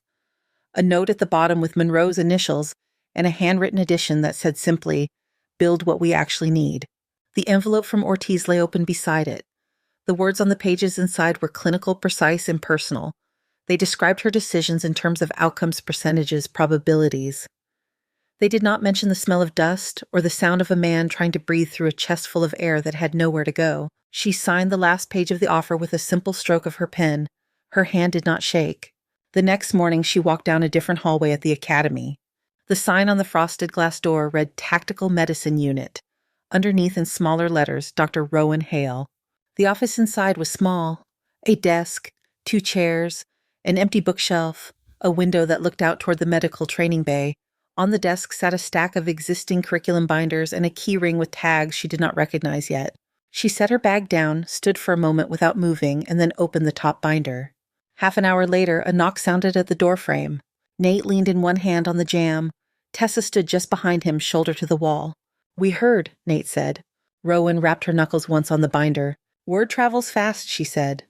A note at the bottom with Monroe's initials and a handwritten addition that said simply, build what we actually need. The envelope from Ortiz lay open beside it. The words on the pages inside were clinical, precise, and personal. They described her decisions in terms of outcomes, percentages, probabilities. They did not mention the smell of dust or the sound of a man trying to breathe through a chest full of air that had nowhere to go. She signed the last page of the offer with a simple stroke of her pen. Her hand did not shake. The next morning, she walked down a different hallway at the academy. The sign on the frosted glass door read Tactical Medicine Unit. Underneath in smaller letters, Dr. Rowan Hale. The office inside was small. A desk, 2 chairs, an empty bookshelf, a window that looked out toward the medical training bay. On the desk sat a stack of existing curriculum binders and a key ring with tags she did not recognize yet. She set her bag down, stood for a moment without moving, and then opened the top binder. Half an hour later, a knock sounded at the doorframe. Nate leaned in one hand on the jamb. Tessa stood just behind him, shoulder to the wall. We heard, Nate said. Rowan rapped her knuckles once on the binder. Word travels fast, she said.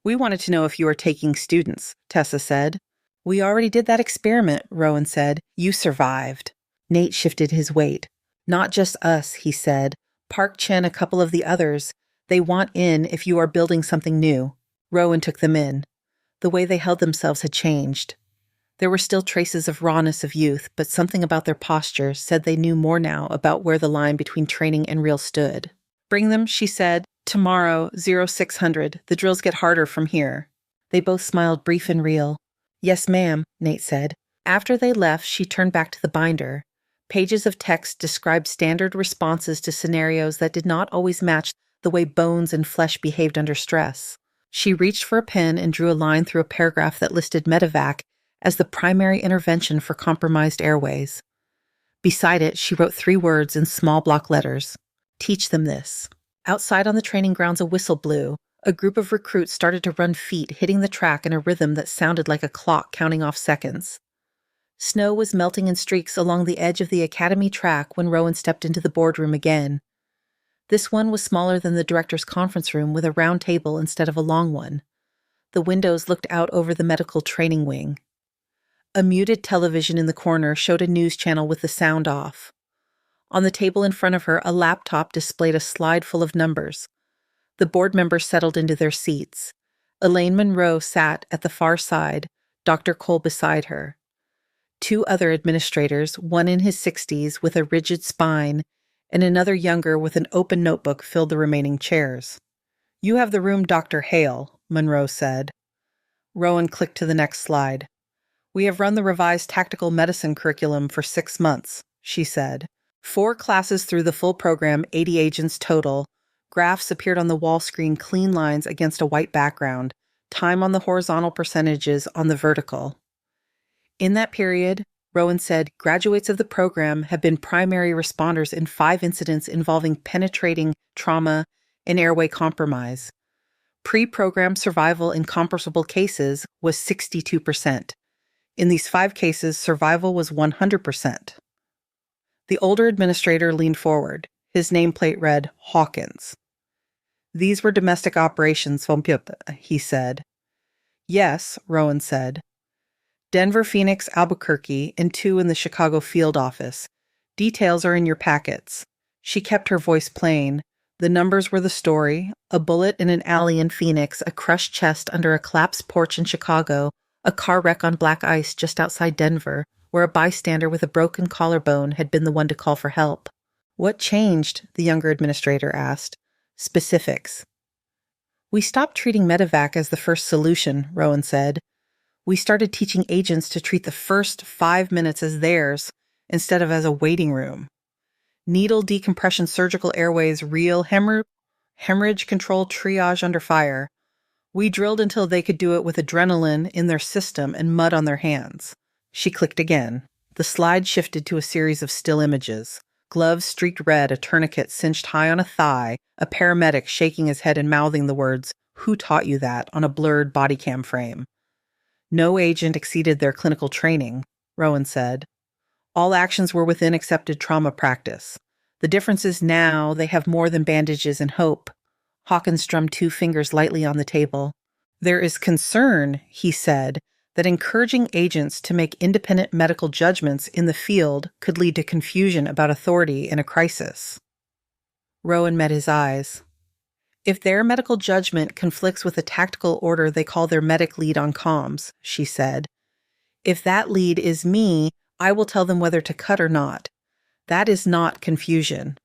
We wanted to know if you were taking students, Tessa said. We already did that experiment, Rowan said. You survived. Nate shifted his weight. Not just us, he said. Park Chen, a couple of the others. They want in if you are building something new. Rowan took them in. The way they held themselves had changed. There were still traces of rawness of youth, but something about their posture said they knew more now about where the line between training and real stood. Bring them, she said. Tomorrow, 0600. The drills get harder from here. They both smiled, brief and real. Yes, ma'am, Nate said. After they left, she turned back to the binder. Pages of text described standard responses to scenarios that did not always match the way bones and flesh behaved under stress. She reached for a pen and drew a line through a paragraph that listed medevac as the primary intervention for compromised airways. Beside it, she wrote 3 words in small block letters. Teach them this. Outside on the training grounds, a whistle blew. A group of recruits started to run feet, hitting the track in a rhythm that sounded like a clock counting off seconds. Snow was melting in streaks along the edge of the academy track when Rowan stepped into the boardroom again. This one was smaller than the director's conference room with a round table instead of a long one. The windows looked out over the medical training wing. A muted television in the corner showed a news channel with the sound off. On the table in front of her, a laptop displayed a slide full of numbers. The board members settled into their seats. Elaine Monroe sat at the far side, Dr. Cole beside her. 2 other administrators, one in his 60s with a rigid spine, and another younger with an open notebook filled the remaining chairs. You have the room, Dr. Hale, Monroe said. Rowan clicked to the next slide. We have run the revised tactical medicine curriculum for 6 months, she said. 4 classes through the full program, 80 agents total. Graphs appeared on the wall screen, clean lines against a white background, time on the horizontal, percentages on the vertical. In that period, Rowan said, graduates of the program have been primary responders in 5 incidents involving penetrating trauma and airway compromise. Pre-program survival in comparable cases was 62%. In these 5 cases, survival was 100%. The older administrator leaned forward. His nameplate read Hawkins. These were domestic operations, he said. Yes, Rowan said. Denver, Phoenix, Albuquerque, and 2 in the Chicago field office. Details are in your packets. She kept her voice plain. The numbers were the story: a bullet in an alley in Phoenix, a crushed chest under a collapsed porch in Chicago, a car wreck on black ice just outside Denver, where a bystander with a broken collarbone had been the one to call for help. What changed? The younger administrator asked. Specifics. We stopped treating medevac as the first solution, Rowan said. We started teaching agents to treat the first 5 minutes as theirs instead of as a waiting room. Needle decompression, surgical airways, real hemorrhage control, triage under fire. We drilled until they could do it with adrenaline in their system and mud on their hands. She clicked again. The slide shifted to a series of still images. Gloves streaked red, a tourniquet cinched high on a thigh, a paramedic shaking his head and mouthing the words, "Who taught you that?" on a blurred body cam frame. No agent exceeded their clinical training, Rowan said. All actions were within accepted trauma practice. The difference is now they have more than bandages and hope. Hawkins drummed 2 fingers lightly on the table. There is concern, he said, that encouraging agents to make independent medical judgments in the field could lead to confusion about authority in a crisis. Rowan met his eyes. If their medical judgment conflicts with a tactical order they call their medic lead on comms, she said, if that lead is me, I will tell them whether to cut or not. That is not confusion.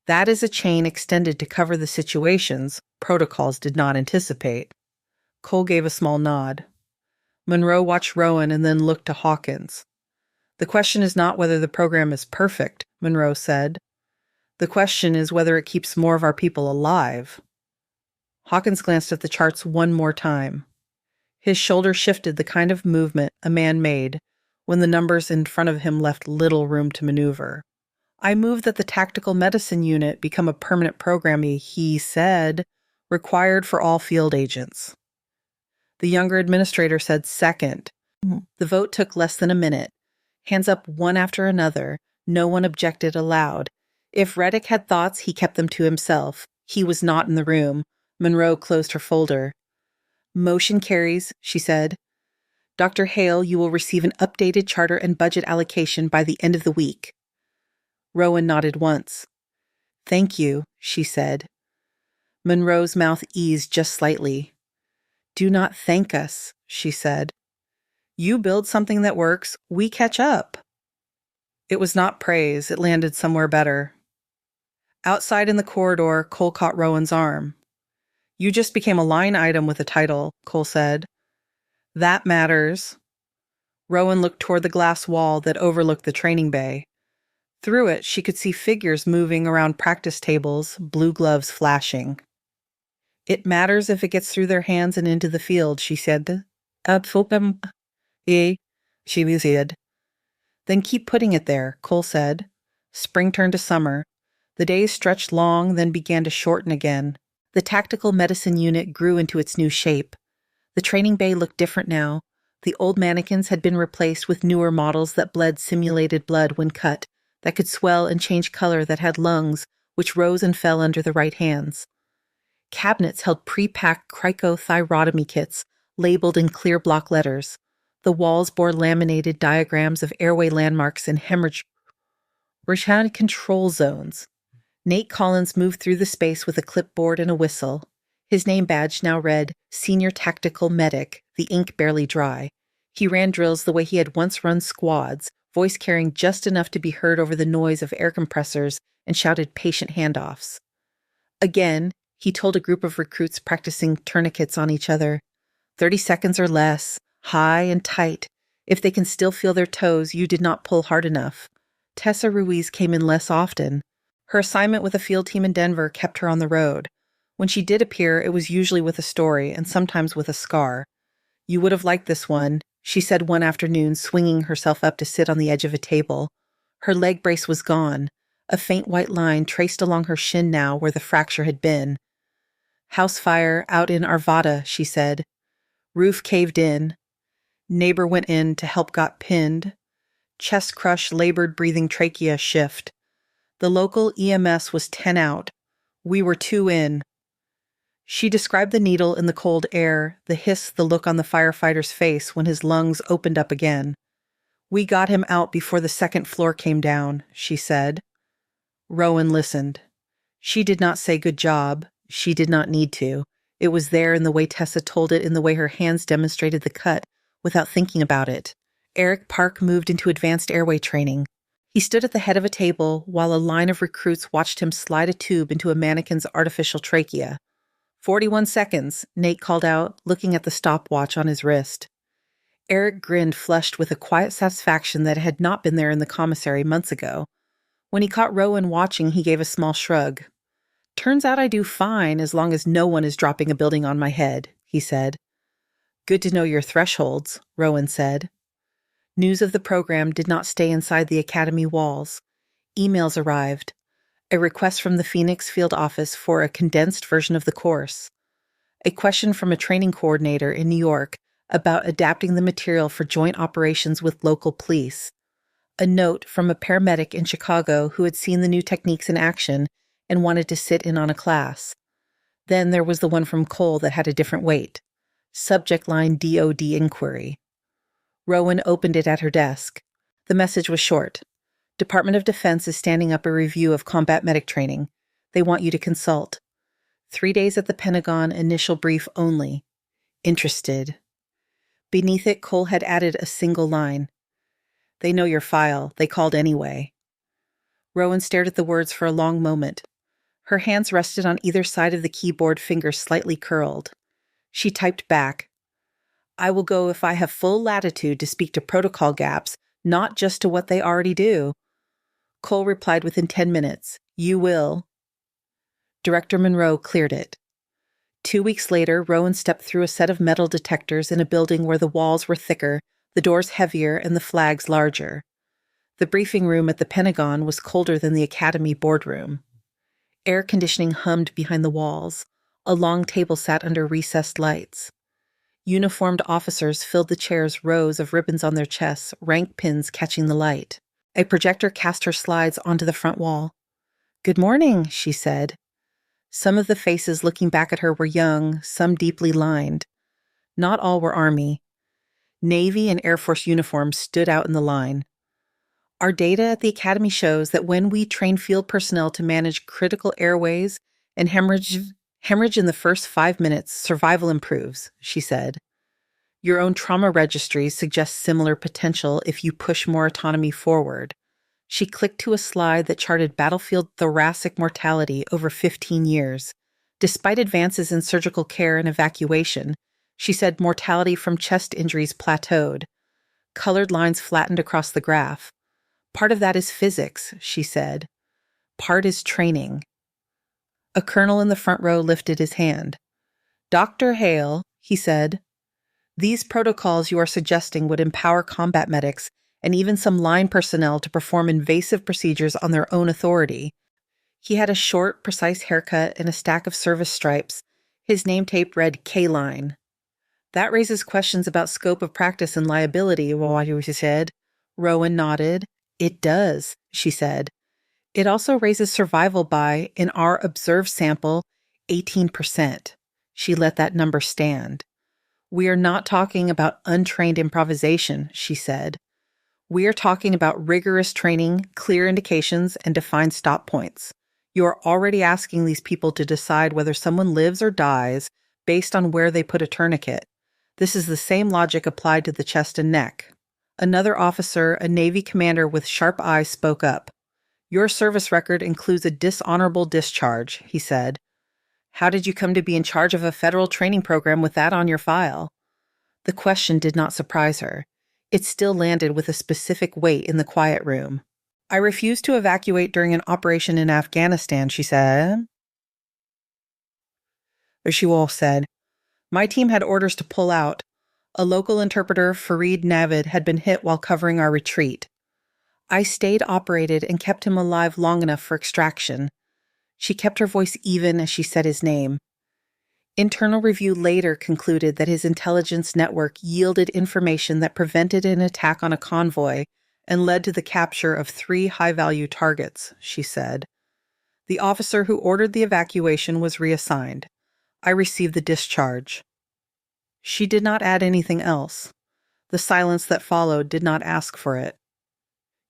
That is a chain extended to cover the situations protocols did not anticipate. Cole gave a small nod. Monroe watched Rowan and then looked to Hawkins. The question is not whether the program is perfect, Monroe said. The question is whether it keeps more of our people alive. Hawkins glanced at the charts one more time. His shoulder shifted, the kind of movement a man made when the numbers in front of him left little room to maneuver. I move that the tactical medicine unit become a permanent program, he said, required for all field agents. The younger administrator said second. The vote took less than a minute. Hands up one after another. No one objected aloud. If Reddick had thoughts, he kept them to himself. He was not in the room. Monroe closed her folder. Motion carries, she said. Dr. Hale, you will receive an updated charter and budget allocation by the end of the week. Rowan nodded once. Thank you, she said. Monroe's mouth eased just slightly. Do not thank us, she said. You build something that works, we catch up. It was not praise, it landed somewhere better. Outside in the corridor, Cole caught Rowan's arm. You just became a line item with a title, Cole said. That matters. Rowan looked toward the glass wall that overlooked the training bay. Through it, she could see figures moving around practice tables, blue gloves flashing. It matters if it gets through their hands and into the field, she said. She said. Then keep putting it there, Cole said. Spring turned to summer. The days stretched long, then began to shorten again. The tactical medicine unit grew into its new shape. The training bay looked different now. The old mannequins had been replaced with newer models that bled simulated blood when cut, that could swell and change color, that had lungs, which rose and fell under the right hands. Cabinets held pre-packed cricothyrotomy kits, labeled in clear block letters. The walls bore laminated diagrams of airway landmarks and hemorrhage control zones. Nate Collins moved through the space with a clipboard and a whistle. His name badge now read Senior Tactical Medic, the ink barely dry. He ran drills the way he had once run squads, voice carrying just enough to be heard over the noise of air compressors, and shouted patient handoffs. Again, he told a group of recruits practicing tourniquets on each other. 30 seconds or less, high and tight. If they can still feel their toes, you did not pull hard enough. Tessa Ruiz came in less often. Her assignment with a field team in Denver kept her on the road. When she did appear, it was usually with a story and sometimes with a scar. "You would have liked this one," she said one afternoon, swinging herself up to sit on the edge of a table. Her leg brace was gone, a faint white line traced along her shin now where the fracture had been. "House fire out in Arvada," she said. "Roof caved in. Neighbor went in to help, got pinned. Chest crush, labored breathing trachea shift. The local EMS was 10 out. We were 2 in." She described the needle in the cold air, the hiss, the look on the firefighter's face when his lungs opened up again. "We got him out before the second floor came down," she said. Rowan listened. She did not say good job. She did not need to. It was there in the way Tessa told it, in the way her hands demonstrated the cut, without thinking about it. Eric Park moved into advanced airway training. He stood at the head of a table while a line of recruits watched him slide a tube into a mannequin's artificial trachea. 41 seconds, Nate called out, looking at the stopwatch on his wrist. Eric grinned, flushed with a quiet satisfaction that had not been there in the commissary months ago. When he caught Rowan watching, he gave a small shrug. "Turns out I do fine as long as no one is dropping a building on my head," he said. "Good to know your thresholds," Rowan said. News of the program did not stay inside the academy walls. Emails arrived. A request from the Phoenix field office for a condensed version of the course. A question from a training coordinator in New York about adapting the material for joint operations with local police. A note from a paramedic in Chicago who had seen the new techniques in action and wanted to sit in on a class. Then there was the one from Cole that had a different weight. Subject line DOD inquiry. Rowan opened it at her desk. The message was short. "Department of Defense is standing up a review of combat medic training. They want you to consult. 3 days at the Pentagon, initial brief only. Interested." Beneath it, Cole had added a single line. "They know your file. They called anyway." Rowan stared at the words for a long moment. Her hands rested on either side of the keyboard, fingers slightly curled. She typed back, "I will go if I have full latitude to speak to protocol gaps, not just to what they already do." Cole replied within 10 minutes, "You will." Director Monroe cleared it. 2 weeks later, Rowan stepped through a set of metal detectors in a building where the walls were thicker, the doors heavier, and the flags larger. The briefing room at the Pentagon was colder than the Academy boardroom. Air conditioning hummed behind the walls. A long table sat under recessed lights. Uniformed officers filled the chairs, rows of ribbons on their chests, rank pins catching the light. A projector cast her slides onto the front wall. "Good morning," she said. Some of the faces looking back at her were young, some deeply lined. Not all were Army. Navy and Air Force uniforms stood out in the line. "Our data at the Academy shows that when we train field personnel to manage critical airways and hemorrhage in the first 5 minutes, survival improves," she said. "Your own trauma registry suggests similar potential if you push more autonomy forward." She clicked to a slide that charted battlefield thoracic mortality over 15 years. Despite advances in surgical care and evacuation, she said mortality from chest injuries plateaued. Colored lines flattened across the graph. "Part of that is physics," she said. "Part is training." A colonel in the front row lifted his hand. "Dr. Hale," he said, "these protocols you are suggesting would empower combat medics and even some line personnel to perform invasive procedures on their own authority." He had a short, precise haircut and a stack of service stripes. His name tape read K-Line. "That raises questions about scope of practice and liability," she said. Rowan nodded. "It does," she said. "It also raises survival by, in our observed sample, 18%. She let that number stand. "We are not talking about untrained improvisation," she said. "We are talking about rigorous training, clear indications, and defined stop points. You are already asking these people to decide whether someone lives or dies based on where they put a tourniquet. This is the same logic applied to the chest and neck." Another officer, a Navy commander with sharp eyes, spoke up. "Your service record includes a dishonorable discharge," he said. "How did you come to be in charge of a federal training program with that on your file?" The question did not surprise her. It still landed with a specific weight in the quiet room. "I refused to evacuate during an operation in Afghanistan," she said. Ashul said. My team had orders to pull out. A local interpreter, Fareed Navid, had been hit while covering our retreat. I stayed operated and kept him alive long enough for extraction. She kept her voice even as she said his name. Internal review later concluded that his intelligence network yielded information that prevented an attack on a convoy and led to the capture of 3 high-value targets, she said. The officer who ordered the evacuation was reassigned. I received the discharge. She did not add anything else. The silence that followed did not ask for it.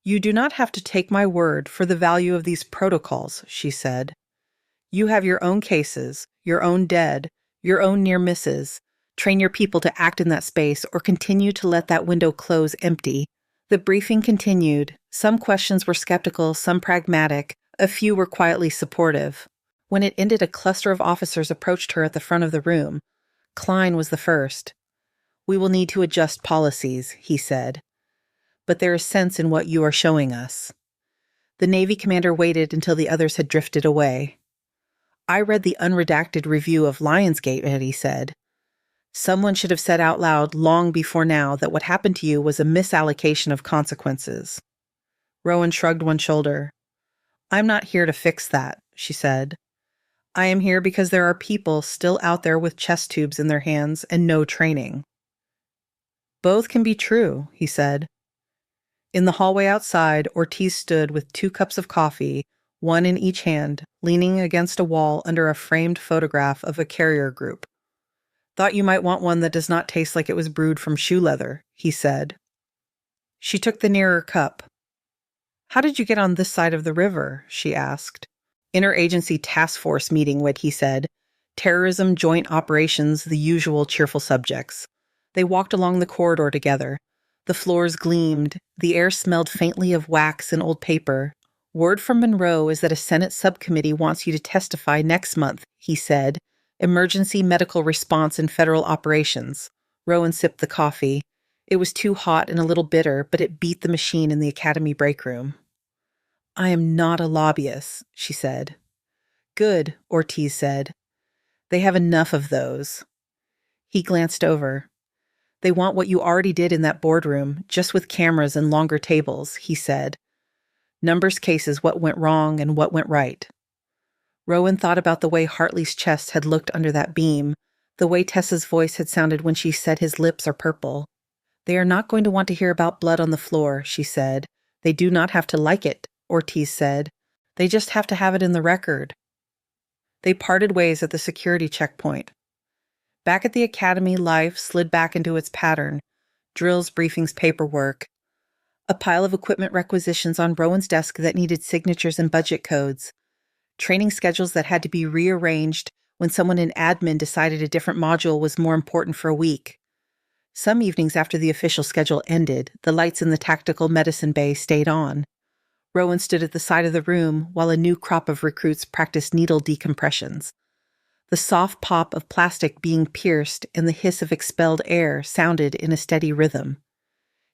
You do not have to take my word for the value of these protocols, she said. You have your own cases, your own dead, your own near misses. Train your people to act in that space or continue to let that window close empty. The briefing continued. Some questions were skeptical, some pragmatic. A few were quietly supportive. When it ended, a cluster of officers approached her at the front of the room. Klein was the first. We will need to adjust policies, he said. But there is sense in what you are showing us. The Navy commander waited until the others had drifted away. I read the unredacted review of Lionsgate, he said. Someone should have said out loud long before now that what happened to you was a misallocation of consequences. Rowan shrugged one shoulder. I'm not here to fix that, she said. I am here because there are people still out there with chest tubes in their hands and no training. Both can be true, he said. In the hallway outside, Ortiz stood with 2 cups of coffee, one in each hand, leaning against a wall under a framed photograph of a carrier group. Thought you might want one that does not taste like it was brewed from shoe leather, he said. She took the nearer cup. How did you get on this side of the river? She asked. Interagency task force meeting, he said. Terrorism, joint operations, the usual cheerful subjects. They walked along the corridor together. The floors gleamed. The air smelled faintly of wax and old paper. Word from Monroe is that a Senate subcommittee wants you to testify next month, he said. Emergency medical response in federal operations. Rowan sipped the coffee. It was too hot and a little bitter, but it beat the machine in the academy break room. I am not a lobbyist, she said. Good, Ortiz said. They have enough of those. He glanced over. They want what you already did in that boardroom, just with cameras and longer tables, he said. Numbers cases, what went wrong and what went right. Rowan thought about the way Hartley's chest had looked under that beam, the way Tessa's voice had sounded when she said his lips are purple. They are not going to want to hear about blood on the floor, she said. They do not have to like it, Ortiz said. They just have to have it in the record. They parted ways at the security checkpoint. Back at the academy, life slid back into its pattern. Drills, briefings, paperwork. A pile of equipment requisitions on Rowan's desk that needed signatures and budget codes. Training schedules that had to be rearranged when someone in admin decided a different module was more important for a week. Some evenings after the official schedule ended, the lights in the tactical medicine bay stayed on. Rowan stood at the side of the room while a new crop of recruits practiced needle decompressions. The soft pop of plastic being pierced and the hiss of expelled air sounded in a steady rhythm.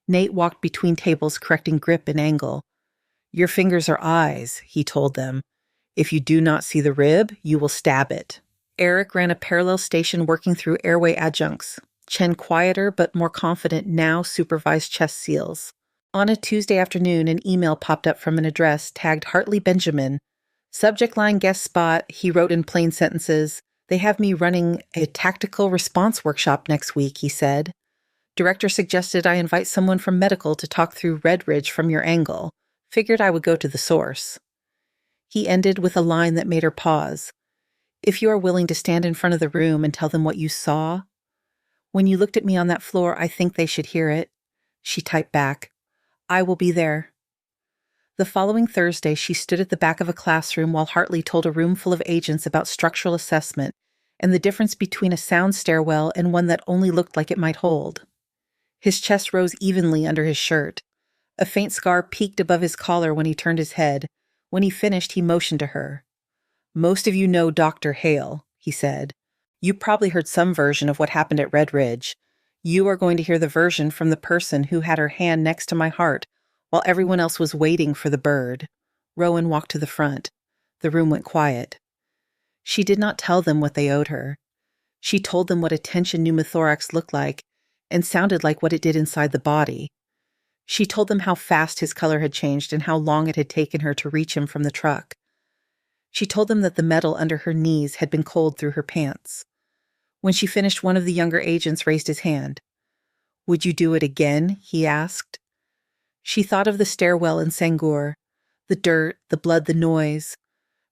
Nate walked between tables correcting grip and angle. Your fingers are eyes, he told them. If you do not see the rib, you will stab it. Eric ran a parallel station working through airway adjuncts. Chen, quieter but more confident now, supervised chest seals. On a Tuesday afternoon, an email popped up from an address tagged Hartley Benjamin. Subject line guest spot, he wrote in plain sentences. They have me running a tactical response workshop next week, he said. Director suggested I invite someone from medical to talk through Red Ridge from your angle. Figured I would go to the source. He ended with a line that made her pause. If you are willing to stand in front of the room and tell them what you saw. When you looked at me on that floor, I think they should hear it. She typed back. I will be there. The following Thursday, she stood at the back of a classroom while Hartley told a room full of agents about structural assessment and the difference between a sound stairwell and one that only looked like it might hold. His chest rose evenly under his shirt. A faint scar peeked above his collar when he turned his head. When he finished, he motioned to her. Most of you know Dr. Hale, he said. You probably heard some version of what happened at Red Ridge. You are going to hear the version from the person who had her hand next to my heart while everyone else was waiting for the bird. Rowan walked to the front. The room went quiet. She did not tell them what they owed her. She told them what a tension pneumothorax looked like and sounded like what it did inside the body. She told them how fast his color had changed and how long it had taken her to reach him from the truck. She told them that the metal under her knees had been cold through her pants. When she finished, one of the younger agents raised his hand. "Would you do it again?" he asked. She thought of the stairwell in Sangur, the dirt, the blood, the noise.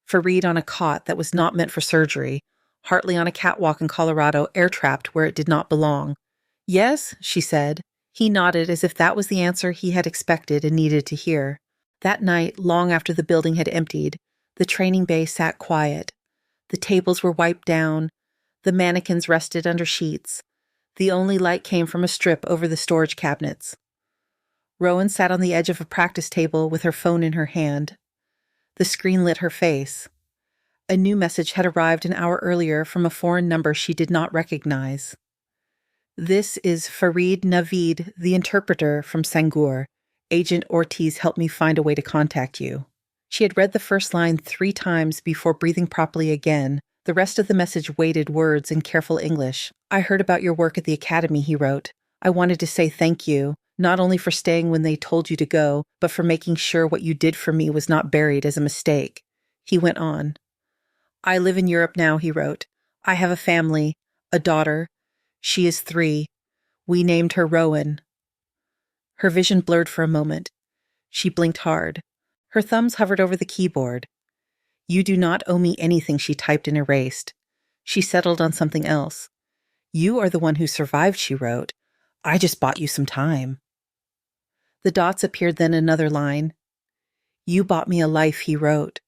Fareed on a cot that was not meant for surgery, Hartley on a catwalk in Colorado, air-trapped where it did not belong. "Yes," she said. He nodded as if that was the answer he had expected and needed to hear. That night, long after the building had emptied, the training bay sat quiet. The tables were wiped down. The mannequins rested under sheets. The only light came from a strip over the storage cabinets. Rowan sat on the edge of a practice table with her phone in her hand. The screen lit her face. A new message had arrived an hour earlier from a foreign number she did not recognize. "This is Fareed Naveed, the interpreter from Sangur. Agent Ortiz helped me find a way to contact you." She had read the first line 3 times before breathing properly again. The rest of the message weighted words in careful English. "I heard about your work at the academy," he wrote. "I wanted to say thank you, not only for staying when they told you to go, but for making sure what you did for me was not buried as a mistake." He went on. "I live in Europe now," he wrote. "I have a family, a daughter. She is 3. We named her Rowan." Her vision blurred for a moment. She blinked hard. Her thumbs hovered over the keyboard. "You do not owe me anything," she typed and erased. She settled on something else. "You are the one who survived," she wrote. "I just bought you some time." The dots appeared, then another line. "You bought me a life," he wrote.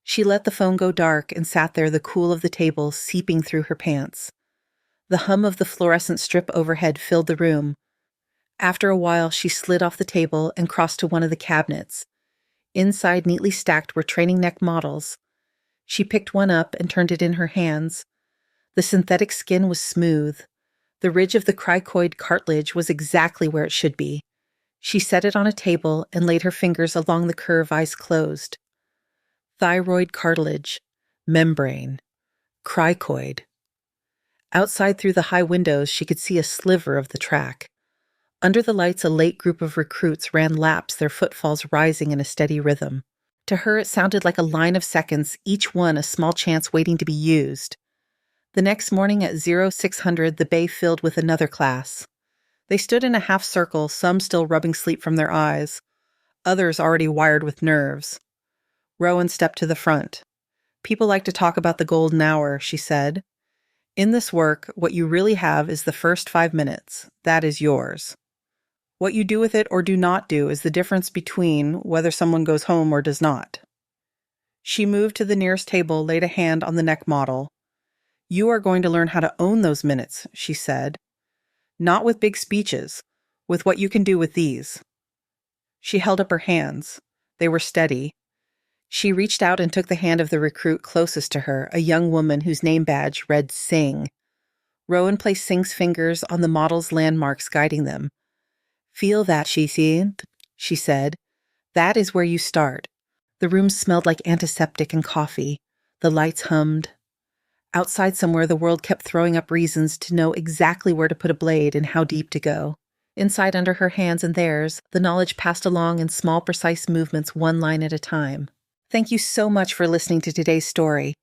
She let the phone go dark and sat there, the cool of the table seeping through her pants. The hum of the fluorescent strip overhead filled the room. After a while, she slid off the table and crossed to one of the cabinets. Inside, neatly stacked, were training neck models. She picked one up and turned it in her hands. The synthetic skin was smooth. The ridge of the cricoid cartilage was exactly where it should be. She set it on a table and laid her fingers along the curve, eyes closed. Thyroid cartilage, membrane, cricoid. Outside through the high windows, she could see a sliver of the track. Under the lights, a late group of recruits ran laps, their footfalls rising in a steady rhythm. To her, it sounded like a line of seconds, each one a small chance waiting to be used. The next morning at 0600, the bay filled with another class. They stood in a half circle, some still rubbing sleep from their eyes, others already wired with nerves. Rowan stepped to the front. "People like to talk about the golden hour," she said. "In this work, what you really have is the first 5 minutes. That is yours. What you do with it or do not do is the difference between whether someone goes home or does not." She moved to the nearest table, laid a hand on the neck model. "You are going to learn how to own those minutes," she said. "Not with big speeches, with what you can do with these." She held up her hands. They were steady. She reached out and took the hand of the recruit closest to her, a young woman whose name badge read Singh. Rowan placed Singh's fingers on the model's landmarks, guiding them. "Feel that, she said. "That is where you start." The room smelled like antiseptic and coffee. The lights hummed. Outside somewhere, the world kept throwing up reasons to know exactly where to put a blade and how deep to go. Inside, under her hands and theirs, the knowledge passed along in small, precise movements, one line at a time. Thank you so much for listening to today's story.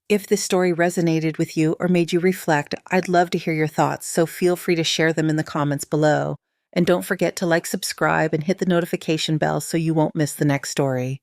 If this story resonated with you or made you reflect, I'd love to hear your thoughts, so feel free to share them in the comments below. And don't forget to like, subscribe, and hit the notification bell so you won't miss the next story.